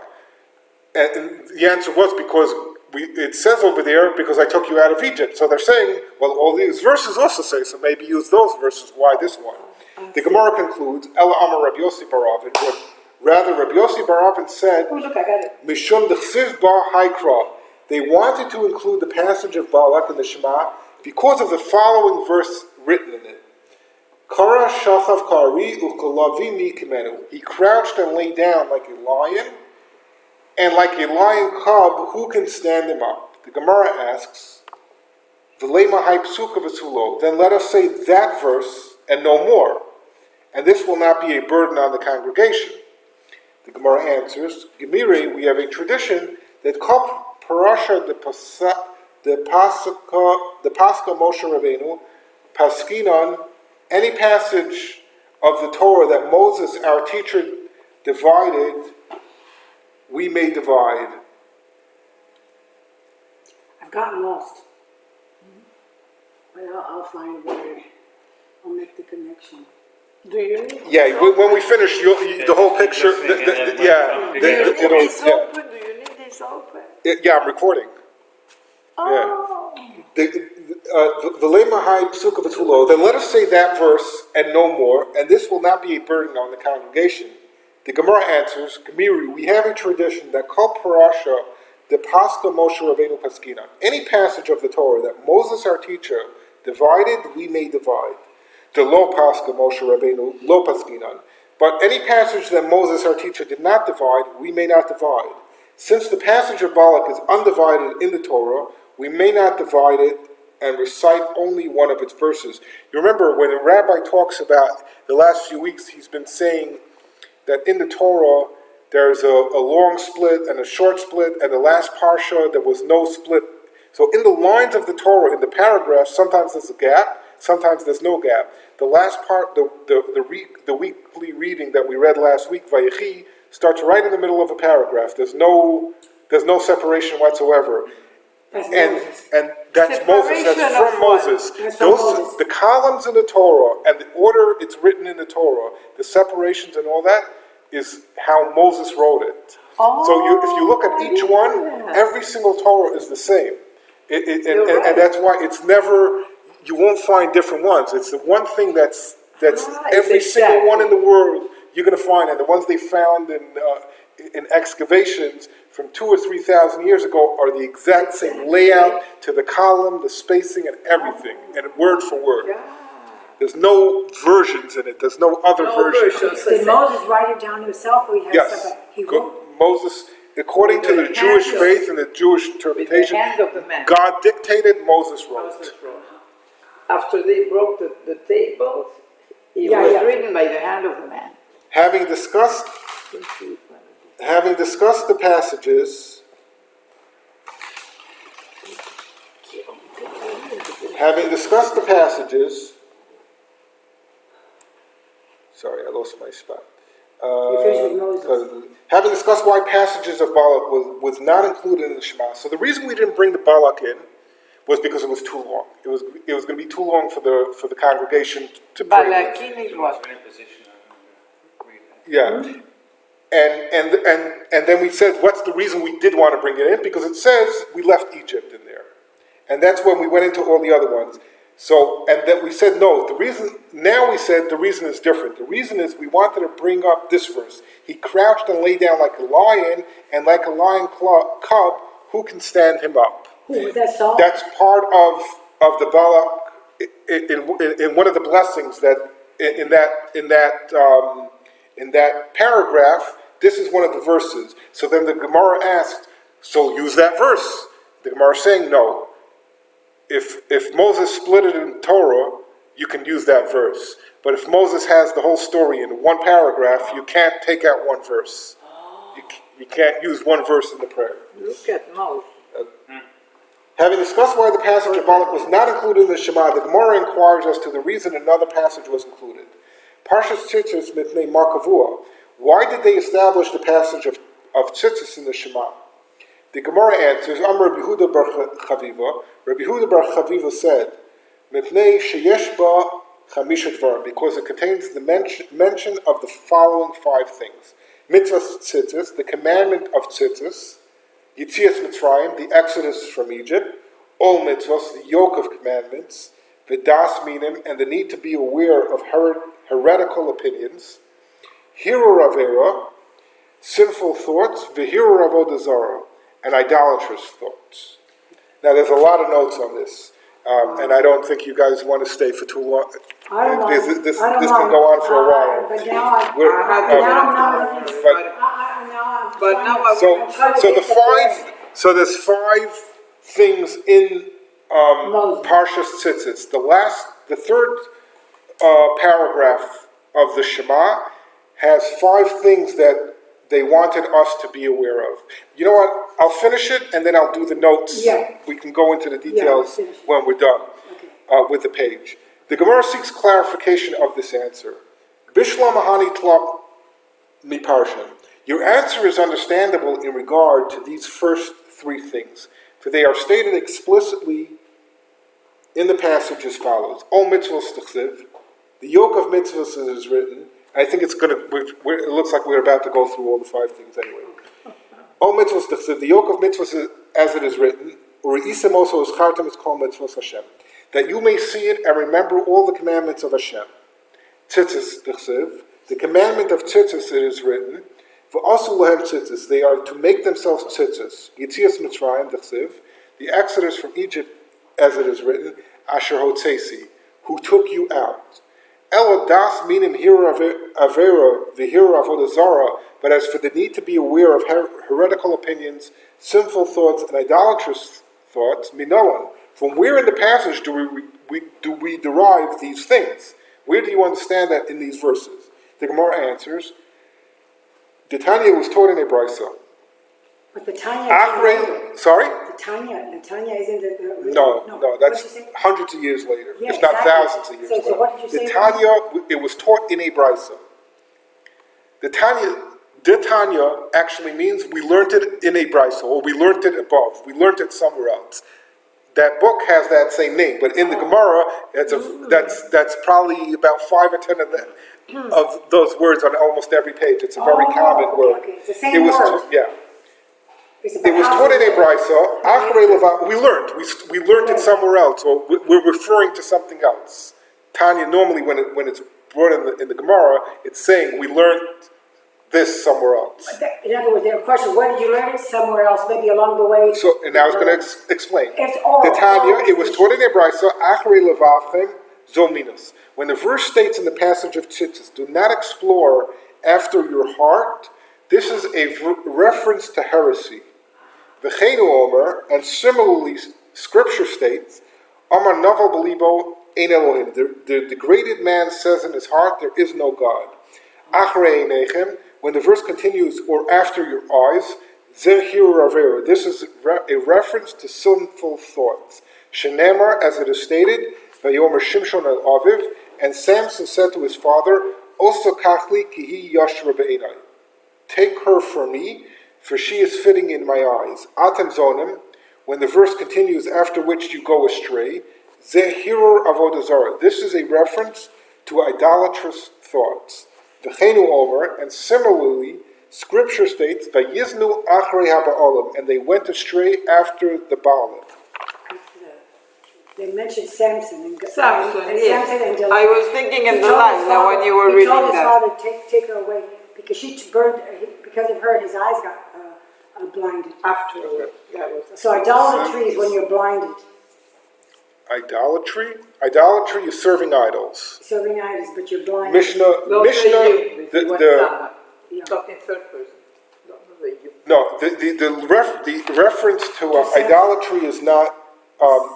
And the answer was because it says over there, because I took you out of Egypt. So they're saying, well, all these verses also say, so maybe use those verses. Why this one? The Gemara concludes, Ela Amar Rabbi Yossi bar Avin. Rather, Rabbi Yossi bar Avin said, Mishum d'chsiv ba haikra. They wanted to include the passage of Balak in the Shema because of the following verse written in it. Kara shachav kari ukalavi mi kimenu. He crouched and lay down like a lion, and like a lion cub, who can stand him up? The Gemara asks, V'lema hai psuka v'sulo. Then let us say that verse and no more, and this will not be a burden on the congregation. The Gemara answers, Gemire, we have a tradition that kol parasha the Pascha Moshe Rabbeinu, Paskinon, any passage of the Torah that Moses, our teacher, divided, we may divide. I've gotten lost. But I'll find where I'll make the connection. Do you need when we finish, the whole picture, Do you need this open? I'm recording. Oh. The lemahai psuka v'tulo. Then let us say that verse and no more, and this will not be a burden on the congregation. The Gemara answers, Gemiri, we have a tradition that kol parasha the Pascha Moshe Rabbeinu Paskina. Any passage of the Torah that Moses, our teacher, divided, we may divide. The lo Pascha Moshe Rabbeinu lo Paskinan. But any passage that Moses, our teacher, did not divide, we may not divide. Since the passage of Balak is undivided in the Torah, we may not divide it and recite only one of its verses. You remember when a rabbi talks about the last few weeks, he's been saying that in the Torah there's a long split and a short split, and the last parsha there was no split. So in the lines of the Torah, in the paragraphs, sometimes there's a gap, sometimes there's no gap. The last part, the weekly reading that we read last week, Vayechi, starts right in the middle of a paragraph. There's no separation whatsoever. And that's Moses. That's from Moses. Those the columns in the Torah and the order it's written in the Torah, the separations and all that is how Moses wrote it. So if you look at each one, every single Torah is the same. And that's why it's never, you won't find different ones. It's the one thing that's every single one in the world you're going to find. And the ones they found in excavations from 2,000 or 3,000 years ago are the exact same layout to the column, the spacing, and everything, and word for word. There's no versions in it. There's no other versions. Did Moses write it down himself, or he had somebody? Moses, according to the Jewish faith and the Jewish interpretation, God dictated, Moses wrote. After they broke the tables, it was written by the hand of the man. Having discussed the passages, sorry, I lost my spot. Having discussed why passages of Balak was not included in the Shema. So the reason we didn't bring the Balak in was because it was too long. It was going to be too long for the congregation to pray. Balakim is what? Yeah. And then we said, what's the reason we did want to bring it in? Because it says we left Egypt in there. And that's when we went into all the other ones. So, and then we said, no, now we said the reason is different. The reason is we wanted to bring up this verse. He crouched and lay down like a lion, and like a lion cub, who can stand him up? That's part of the Balak, in one of the blessings that, in that paragraph, this is one of the verses. So then the Gemara asked, so use that verse. The Gemara is saying, no. If Moses split it in Torah, you can use that verse. But if Moses has the whole story in one paragraph, you can't take out one verse. You can't use one verse in the prayer. Look at Moses. Having discussed why the passage of Balak was not included in the Shema, the Gemara inquires as to the reason another passage was included. Parshas Tzitzis mitnei Makavua. Why did they establish the passage of Tzitzis in the Shema? The Gemara answers, Amar Rabbi Yehuda bar Chaviva. Rabbi Yehuda bar Chaviva said, mitnei sheyesh ba chamisha dvarim, because it contains the mention of the following 5 things. Mitzvah Tzitzis, the commandment of Tzitzis, Yitzias Mitzrayim, the exodus from Egypt, Ol Mitzvahs, the yoke of commandments, V'das Minim, and the need to be aware of heretical opinions, Hirur Avera, sinful thoughts, V'hirur Avodah Zarah, and idolatrous thoughts. Now there's a lot of notes on this, and I don't think you guys want to stay for too long. This can go on for a while. But So there's 5 things in Parshas Tzitzis. The third paragraph of the Shema has 5 things that they wanted us to be aware of. You know what? I'll finish it and then I'll do the notes. Yeah. We can go into the details when we're done with the page. The Gemara seeks clarification of this answer. Bishlam Mahani Tlap Mi Parshan. Your answer is understandable in regard to these first 3 things, for they are stated explicitly in the passage as follows. Ol mitzvos t'chsiv, the yoke of mitzvahs is written. I think it looks like we're about to go through all the 5 things anyway. Ol mitzvos t'chsiv, the yoke of mitzvahs as it is written, u're'isem oso eschartem es kol mitzvos Hashem, that you may see it and remember all the commandments of Hashem. Tzitzis t'chsiv, the commandment of tzitzis it is written, v'asu lahem tzitzis, they are to make themselves tzitzis. Yitzias Mitzrayim t'chsiv, the exodus from Egypt as it is written, asher hotzesi, who took you out. Ela das minim hira avera v'hira avodah zara. But as for the need to be aware of heretical opinions, sinful thoughts, and idolatrous thoughts, minoan. From where in the passage do we derive these things? Where do you understand that in these verses? The Gemara answers, the Tanya was taught in a brisa. But the Tanya. Sorry? The Tanya isn't the. No, that's hundreds of years later, yeah, if not exactly. thousands of years later. So what did you say? The Tanya, it was taught in a brisa. The Tanya actually means we learned it in a brisa, or we learned it above. We learned it somewhere else. That book has that same name, but in the Gemara, that's probably about 5 or 10 of those words on almost every page. It's a very common word. Okay. It's the same word. It was taught in a brisa. Achrei leva. We learned it somewhere else, or we're referring to something else. Tanya normally, when it's brought in the Gemara, it's saying we learned this somewhere else. In other words, their question: where did you learn it? Somewhere else, maybe along the way. So, and I was going to explain. It's all. The Tanya, it was taught in a brisa. Achrei levavchem zominus. When the verse states in the passage of Tzitzis, "Do not explore after your heart," this is a reference to heresy. V'cheinu omer, and similarly, Scripture states, "Amar naval belibo ein Elohim." The degraded man says in his heart, "There is no God." Achrei einechem. When the verse continues, or after your eyes, Zehiru Ravera. This is a reference to sinful thoughts. Shenemar, as it is stated, Vayomer Shimshon al Aviv, and Samson said to his father, Osa kachli kihi yashra be'enai. Take her from me, for she is fitting in my eyes. Atem zonim, when the verse continues, after which you go astray, Zehiru avodah zara. This is a reference to idolatrous thoughts. V'cheinu omer, and similarly, Scripture states, "Vayiznu achrei haba'olam," and they went astray after the Baalim. They mentioned Samson. Yes. Samson and I was thinking in the line now when you were reading that. He told his father, take her away, because she burned, because of her, his eyes got blinded. Afterward, that was. So idolatry is when you're blinded. Idolatry is serving idols. Serving idols, but you're blinded. Mishnah, Talking third person. No, the reference to idolatry is not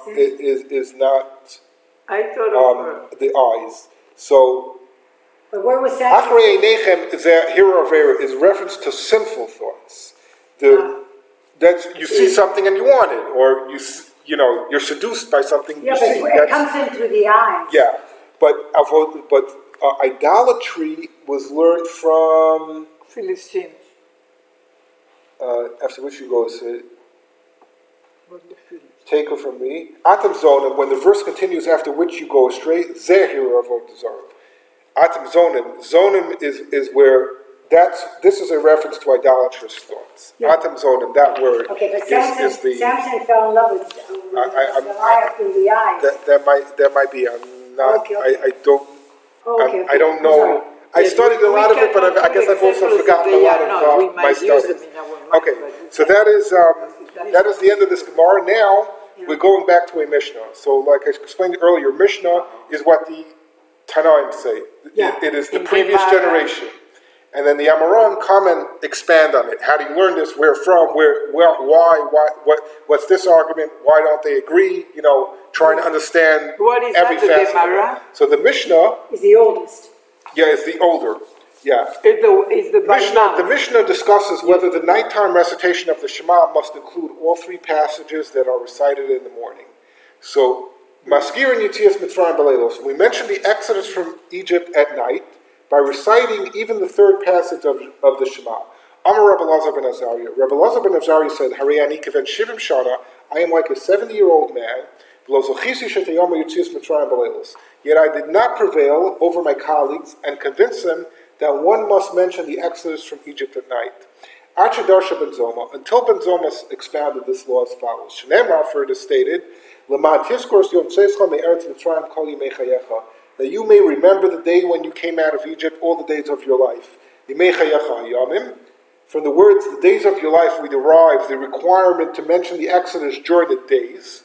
is not I thought of the eyes. So But where was that? Achrei einechem is a reference to sinful thoughts. That's you see something and you want it, or you're seduced by something. Yeah, you but see. it comes in through the eyes. Yeah, but idolatry was learned from Philistines. after which you go say, take her from me. Atem zonim, when the verse continues, after which you go astray, zehir avodah zara. Atem zonim is where this is a reference to idolatrous thoughts. Yeah. Atem zonim, that word. Okay, but Samson fell in love with the eye through the eyes. That might be. I'm not. Okay. I don't. Okay. I don't know. I studied a lot of it, but I guess I've also forgotten a lot of my studies. Okay, so that is the end of this Gemara. Now we're going back to a Mishnah. So, like I explained earlier, Mishnah is what the Tanaim say. Yeah. It is the previous generation, and then the Amoraim come and expand on it. How do you learn this? Where from? Why? What's this argument? Why don't they agree? Trying to understand every facet. So the Mishnah is the oldest. Yeah, it's the older. Yeah. Is the Mishnah discusses whether the nighttime recitation of the Shema must include all three passages that are recited in the morning. So, Maskir and Yetzias Mitzrayim B'leilos. We mentioned the Exodus from Egypt at night by reciting even the third passage of the Shema. Amar Rabbi Elazar ben Azariah. Rabbi Elazar ben Azariah said, Hari ani keven shivim shana, I am like a 70-year-old man, yet I did not prevail over my colleagues and convince them that one must mention the Exodus from Egypt at night. Darsha ben Zoma, until Ben Zoma expounded this law as follows. Shneimar, for it is stated, that you may remember the day when you came out of Egypt all the days of your life. From the words, the days of your life, we derive the requirement to mention the Exodus during the days.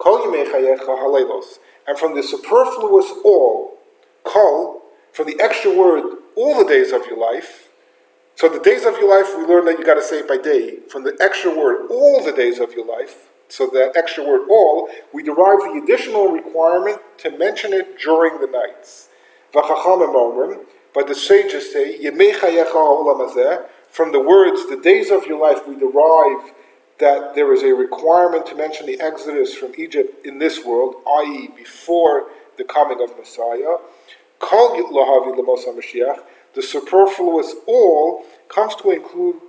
And from the superfluous all, Kol, from the extra word, all the days of your life. So the days of your life, we learned that you got to say it by day. From the extra word, all the days of your life, so that extra word, all, we derive the additional requirement to mention it during the nights. V'chachamim omrim, but the sages say, Yemei chayecha ha'olam hazeh, from the words, the days of your life, we derive that there is a requirement to mention the exodus from Egypt in this world, i.e. before the coming of Messiah. Kol lahavi lemos HaMashiach, the superfluous all comes to include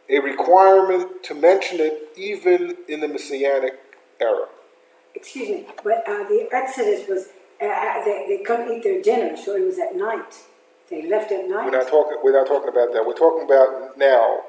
a requirement to mention it even in the Messianic era. Excuse me, but the Exodus was, they couldn't eat their dinner, so it was at night. They left at night. We're not talking about that. We're talking about now.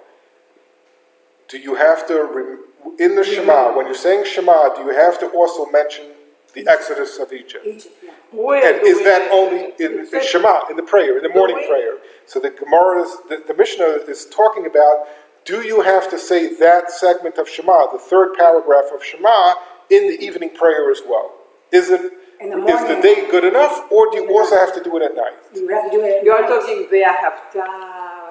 Do you have to, in the Shema, when you're saying Shema, do you have to also mention the Exodus of Egypt? Egypt, yeah. And is that only in Shema, in the prayer, in the morning prayer? So the Gemara, the Mishnah is talking about, do you have to say that segment of Shema, the third paragraph of Shema, in the evening prayer as well? Is the day good enough, or do you also have to do it at night? You have to do it at You're night. talking Ve'ahavta.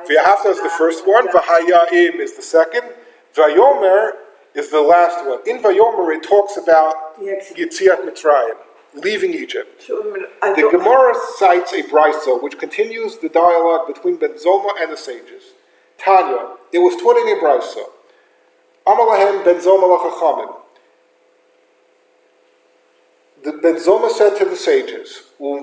Ve'ahavta is the first one, V'hayaim is the second, Vayomer is the last one. In Vayomer it talks about Yetziat Mitzrayim, leaving Egypt. The Gemara cites a brisa which continues the dialogue between Ben Zoma and the sages. Tanya, it was taught in a brisa. Amalahem Ben Zoma lachachamim. The Ben Zoma said to the sages, will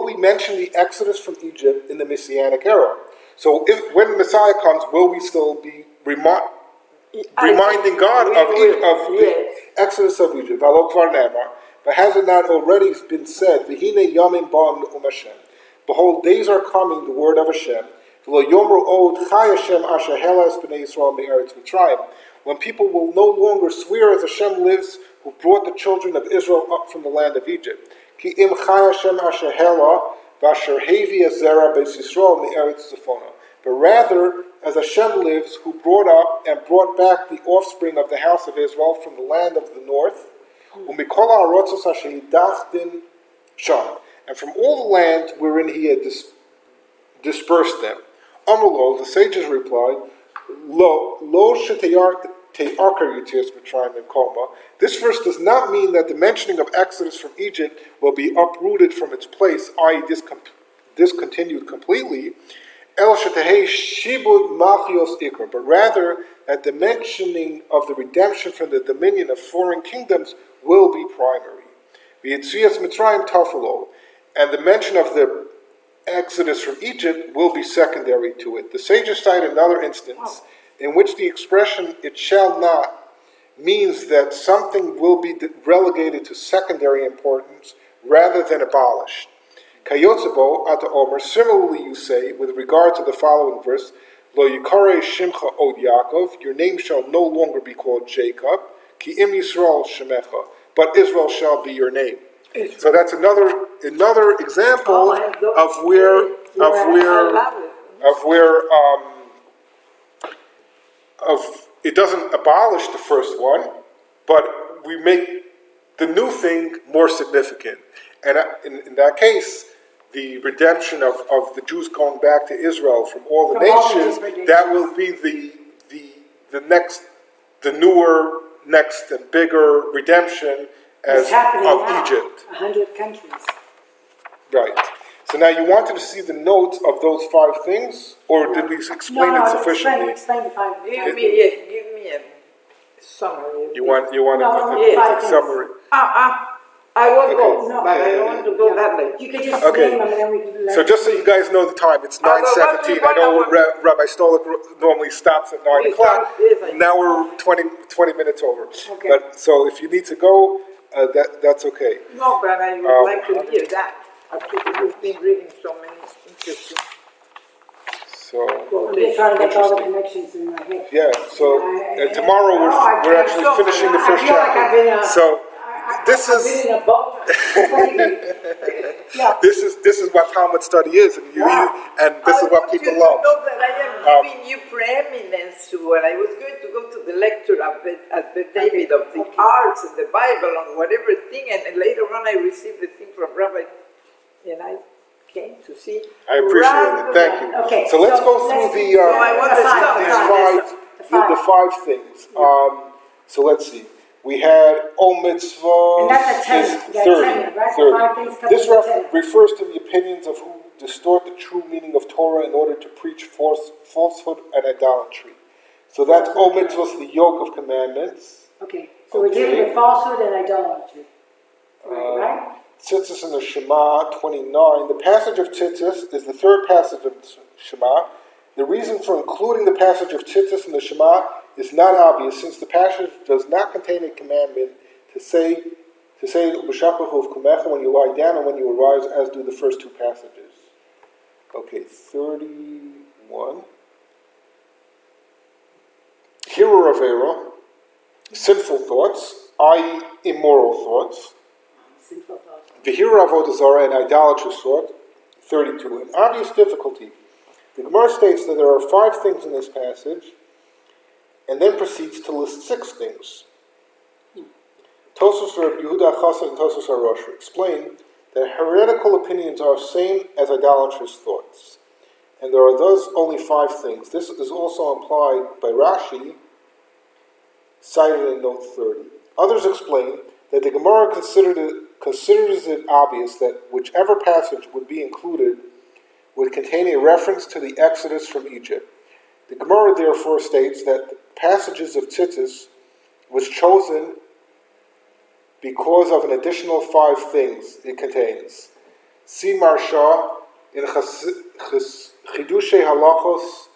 we mention the Exodus from Egypt in the Messianic era? So when Messiah comes, will we still be reminding God of the Exodus of Egypt? But has it not already been said, behold, days are coming, the word of Hashem, when people will no longer swear as Hashem lives, who brought the children of Israel up from the land of Egypt. But rather, as Hashem lives, who brought up and brought back the offspring of the house of Israel from the land of the north, and from all the land wherein he had dispersed them. Amulo, the sages replied, this verse does not mean that the mentioning of Exodus from Egypt will be uprooted from its place, i.e. discontinued completely, but rather that the mentioning of the redemption from the dominion of foreign kingdoms will be primary. And the mention of the Exodus from Egypt will be secondary to it. The sages cite another instance in which the expression "it shall not" means that something will be relegated to secondary importance rather than abolished. Kayotzebo ata omer, similarly you say, with regard to the following verse, Lo yikare shimcha od Yaakov, your name shall no longer be called Jacob, ki im Yisrael shemecha, but Israel shall be your name. So that's another example of it doesn't abolish the first one, but we make the new thing more significant. And in that case, the redemption of the Jews going back to Israel from all the nations, that will be the newer, next and bigger redemption of Egypt. 100 countries. Right. So now you wanted to see the notes of those 5 things, or did we explain it sufficiently? Explain the 5 things. Give me a summary. You want a summary? I won't go, No, but I don't want to go that late. You could just Okay. name them and then we can So just so you guys know the time, it's 9:17. I know Rabbi Stolik normally stops at 9 o'clock. Now we're 20 minutes over. Okay. But so if you need to go, that's okay. No, but I would like to hear that. After you've been reading so many interesting. So I'm just trying to get all the connections in my head. yeah. So tomorrow we're actually finishing the first I feel like I've been chapter. So this I've is been in a boat. Yeah. This is what Talmud study is, and this is what people love. I want you to know that I am giving you preeminence to what I was going to go to the lecture at the David of the arts and the Bible and whatever thing, and later on I received the thing from Rabbi, and I came to see. I appreciate it. Thank you. Okay, So let's go through the five things. So let's see. We had mitzvah. And that's a 10. is Yeah, 30. 10, right? 30. 5 things come This with 10. refers to the opinions of who distort the true meaning of Torah in order to preach falsehood and idolatry. So that's mitzvah, the yoke of commandments. Okay, so we're dealing with falsehood and idolatry. Right? Tzitzis in the Shema 29. The passage of Tzitzis is the third passage of Shema. The reason for including the passage of Tzitzis in the Shema is not obvious, since the passage does not contain a commandment to say B'shapahu of Kumecha when you lie down and when you arise, as do the first two passages. Okay, 31. Hero Avera, sinful thoughts, i.e. immoral thoughts. Sinful thoughts. V'hira avodah zarah, an idolatrous thought. 32. An obvious difficulty. The Gemara states that there are 5 things in this passage, and then proceeds to list 6 things. Tosos Reb Yehuda Chassid and Tosos HaRosh explain that heretical opinions are same as idolatrous thoughts, and there are thus only 5 things. This is also implied by Rashi, cited in note 30. Others explain that the Gemara considers it obvious that whichever passage would be included would contain a reference to the Exodus from Egypt. The Gemara therefore states that the passages of Tzitzis was chosen because of an additional 5 things it contains. See Marsha in Chidushei Halachos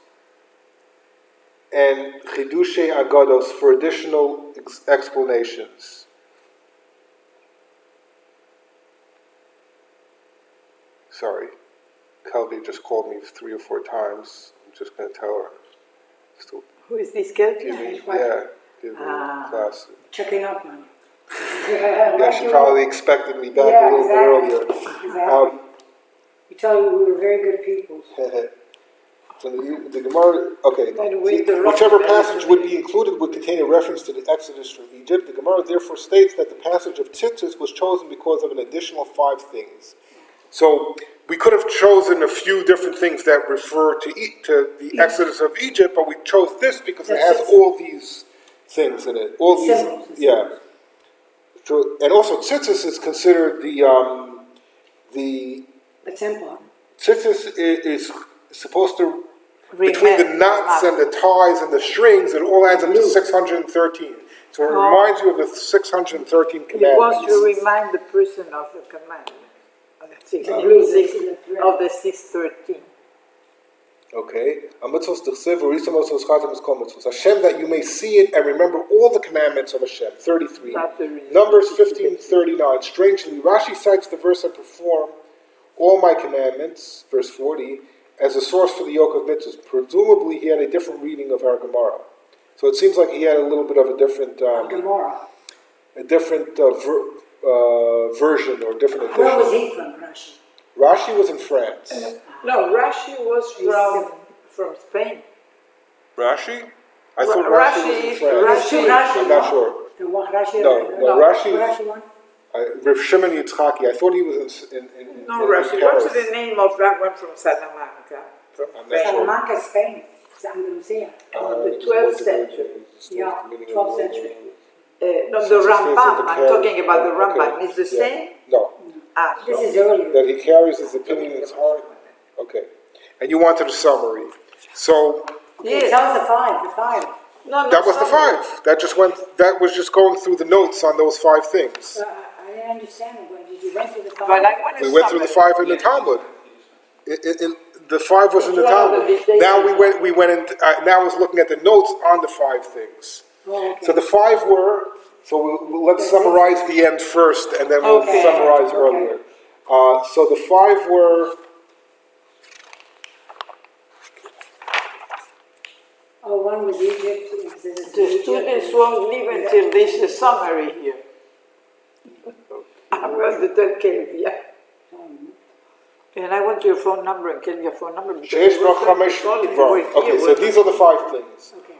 and Chidushei Agados for additional explanations. Sorry, Kelby just called me 3 or 4 times. I'm just going to tell her. Still Who is this Kelby? give me class. Checking up on you. Yeah, she probably expected me back a little bit earlier. Exactly. We tell you we were very good people. So the Gemara, okay, whichever passage would be included would contain a reference to the Exodus from Egypt. The Gemara therefore states that the passage of Tzitzis was chosen because of an additional 5 things. So we could have chosen a few different things that refer to the Exodus of Egypt, but we chose this because it has all these things in it. All these, yeah. So, and also Tzitzis is considered the temple. Tzitzis is supposed to, between the knots and the ties and the strings, it all adds up to 613. So it reminds you of the 613 commandments. It was to remind the person of the commandment. Of the 613. Okay. Hashem, that you may see it and remember all the commandments of Hashem. 33. Numbers 15:39. Strangely, Rashi cites the verse "I perform all my commandments," verse 40, as a source for the yoke of mitzvahs. Presumably, he had a different reading of our Gemara. So it seems like he had a little bit of a different Gemara. A different version or different edition. Where was he from, Rashi? Rashi was in France. No, Rashi was from Spain. Rashi? I thought Rashi was in France. Rashi. I'm not sure. The one Rashi. No, Rashi. Rashi one. Rav Shimon Yitzchaki. I thought he was in Rashi. Paris. What's the name of that one from Salamanca? Salamanca, Spain. It's Andalusia. The 12th century. Yeah, 12th century. No, the Rambam. I'm talking about the Rambam. It's the same? No. This is earlier. That he carries his opinion in his heart. Okay. And you wanted a summary. So. Yes. Tell us the 5. No, that was the 5. That was just going through the notes on those 5 things. I didn't understand it. Did you went through the 5? We went through the 5 in the Talmud. The 5 was in the Talmud. Now we went in. Now I was looking at the notes on the 5 things. Oh, okay. So the 5 were. So let's summarize the end first, and then we'll summarize earlier. So the 5 were. One was Egypt. The students won't leave until there's a summary here. I'm going to tell Kelvia. And I want your phone number, and can your phone number? because Sheish it was Brach very Chamesh solid. Dvar. We're Okay, here, so we're these are the 5 things. Okay.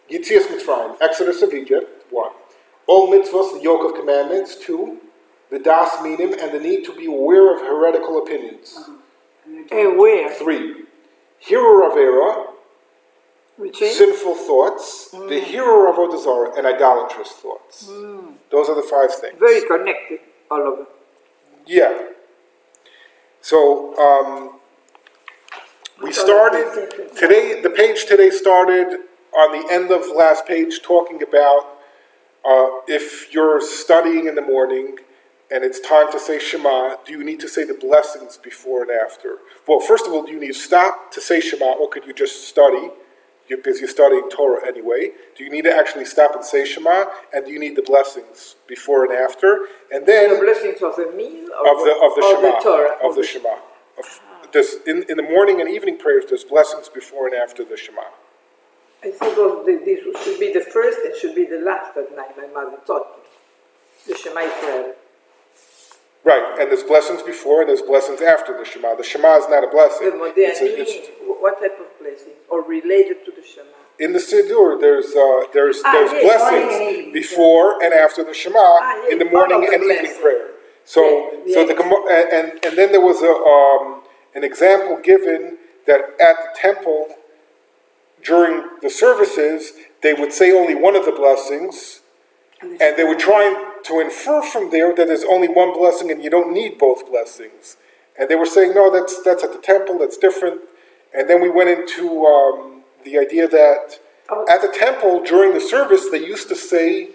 Yitzias Mitzrayim, Exodus of Egypt, 1. All mitzvahs, the yoke of commandments, 2. The das minim and the need to be aware of heretical opinions. And where? 3. Hero avera, Which is? sinful thoughts, the hero of avodah zarah, and idolatrous thoughts. Those are the 5 things. Very connected, all of them. Yeah. So we started today. The page today started on the end of the last page, talking about if you're studying in the morning and it's time to say Shema, do you need to say the blessings before and after? Well, first of all, do you need to stop to say Shema, or could you just study? Because you're studying Torah anyway. Do you need to actually stop and say Shema? And do you need the blessings before and after? And then The blessings of the meal of the Shema, the Torah. of the Shema. In the morning and evening prayers, there's blessings before and after the Shema. I think this should be the first and should be the last at night. My mother taught me the Shema prayer. Right, and there's blessings before and there's blessings after the Shema. The Shema is not a blessing. What type of blessing? Or related to the Shema? In the Siddur, there's yes, blessings morning and evening, before and after the Shema yes, in the part morning of the and evening blessing. prayer. So the and then there was an example given that at the temple during the services they would say only one of the blessings, and they were trying to infer from there that there's only one blessing and you don't need both blessings. And they were saying, no, that's at the temple, that's different. And then we went into the idea that at the temple during the service they used to say,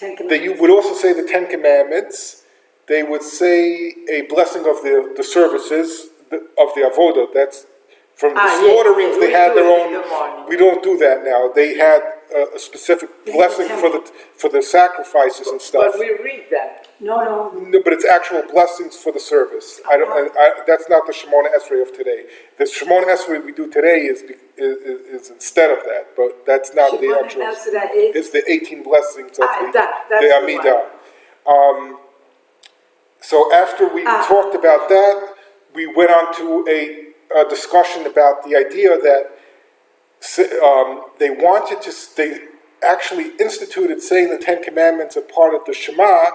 they would also say the 10 Commandments. They would say a blessing of the services, of the avodah. That's from the slaughterings, they had their own. We don't do that now. They had a specific blessing for the sacrifices and stuff. But we read that. No. No, but it's actual blessings for the service. That's not the Shemona Esrei of today. The Shemona Esrei we do today is instead of that, but that's not the actual. It's the 18 blessings of the Amidah. So after we talked about that, we went on to a discussion about the idea that they actually instituted saying the 10 Commandments are part of the Shema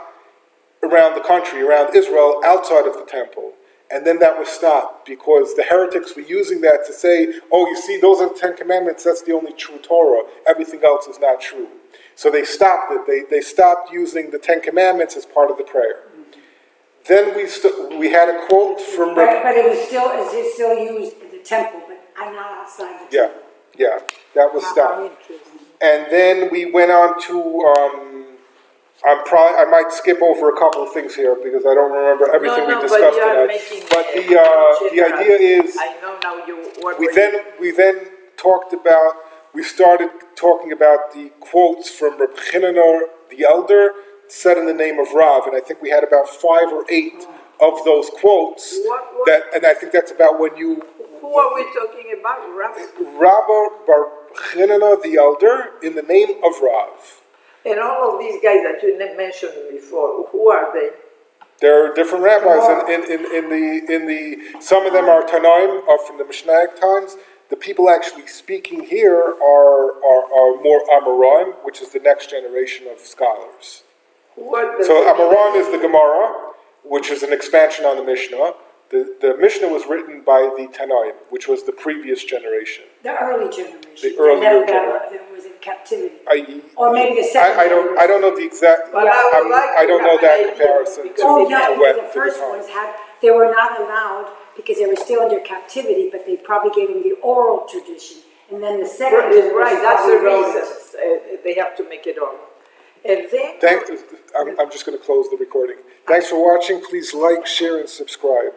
around the country, around Israel, outside of the temple. And then that was stopped because the heretics were using that to say, oh, you see, those are the 10 Commandments, that's the only true Torah. Everything else is not true. So they stopped it. They stopped using the 10 Commandments as part of the prayer. Then we had a quote from... But it's still used in the temple, but I'm not outside the temple. Yeah, that was stopped. And then we went on to... I might skip over a couple of things here because I don't remember everything we discussed tonight. But the idea is... I know now you... We then talked about... We started talking about the quotes from Reb Chananah the elder, said in the name of Rav, and I think we had about 5 or 8 of those quotes. And I think that's about when you... Who are we talking about? Rav? Rabbi Bar Chananah the elder in the name of Rav. And all of these guys that you mentioned before, who are they? There are different rabbis in the some of them are Tanaim, are from the Mishnaic times. The people actually speaking here are more Amoraim, which is the next generation of scholars. So Amoraim is the Gemara, which is an expansion on the Mishnah. The Mishnah was written by the Tanaim, which was the previous generation. The early generation. The earlier generation. That was in captivity. Or maybe the second generation. I don't know the exact... I don't know that comparison. The first ones they were not allowed because they were still under captivity, but they probably gave them the oral tradition. And then the second generation... Right, that's the reason they have to make it oral. And then... I'm just going to close the recording. Thanks for watching. Please like, share, and subscribe.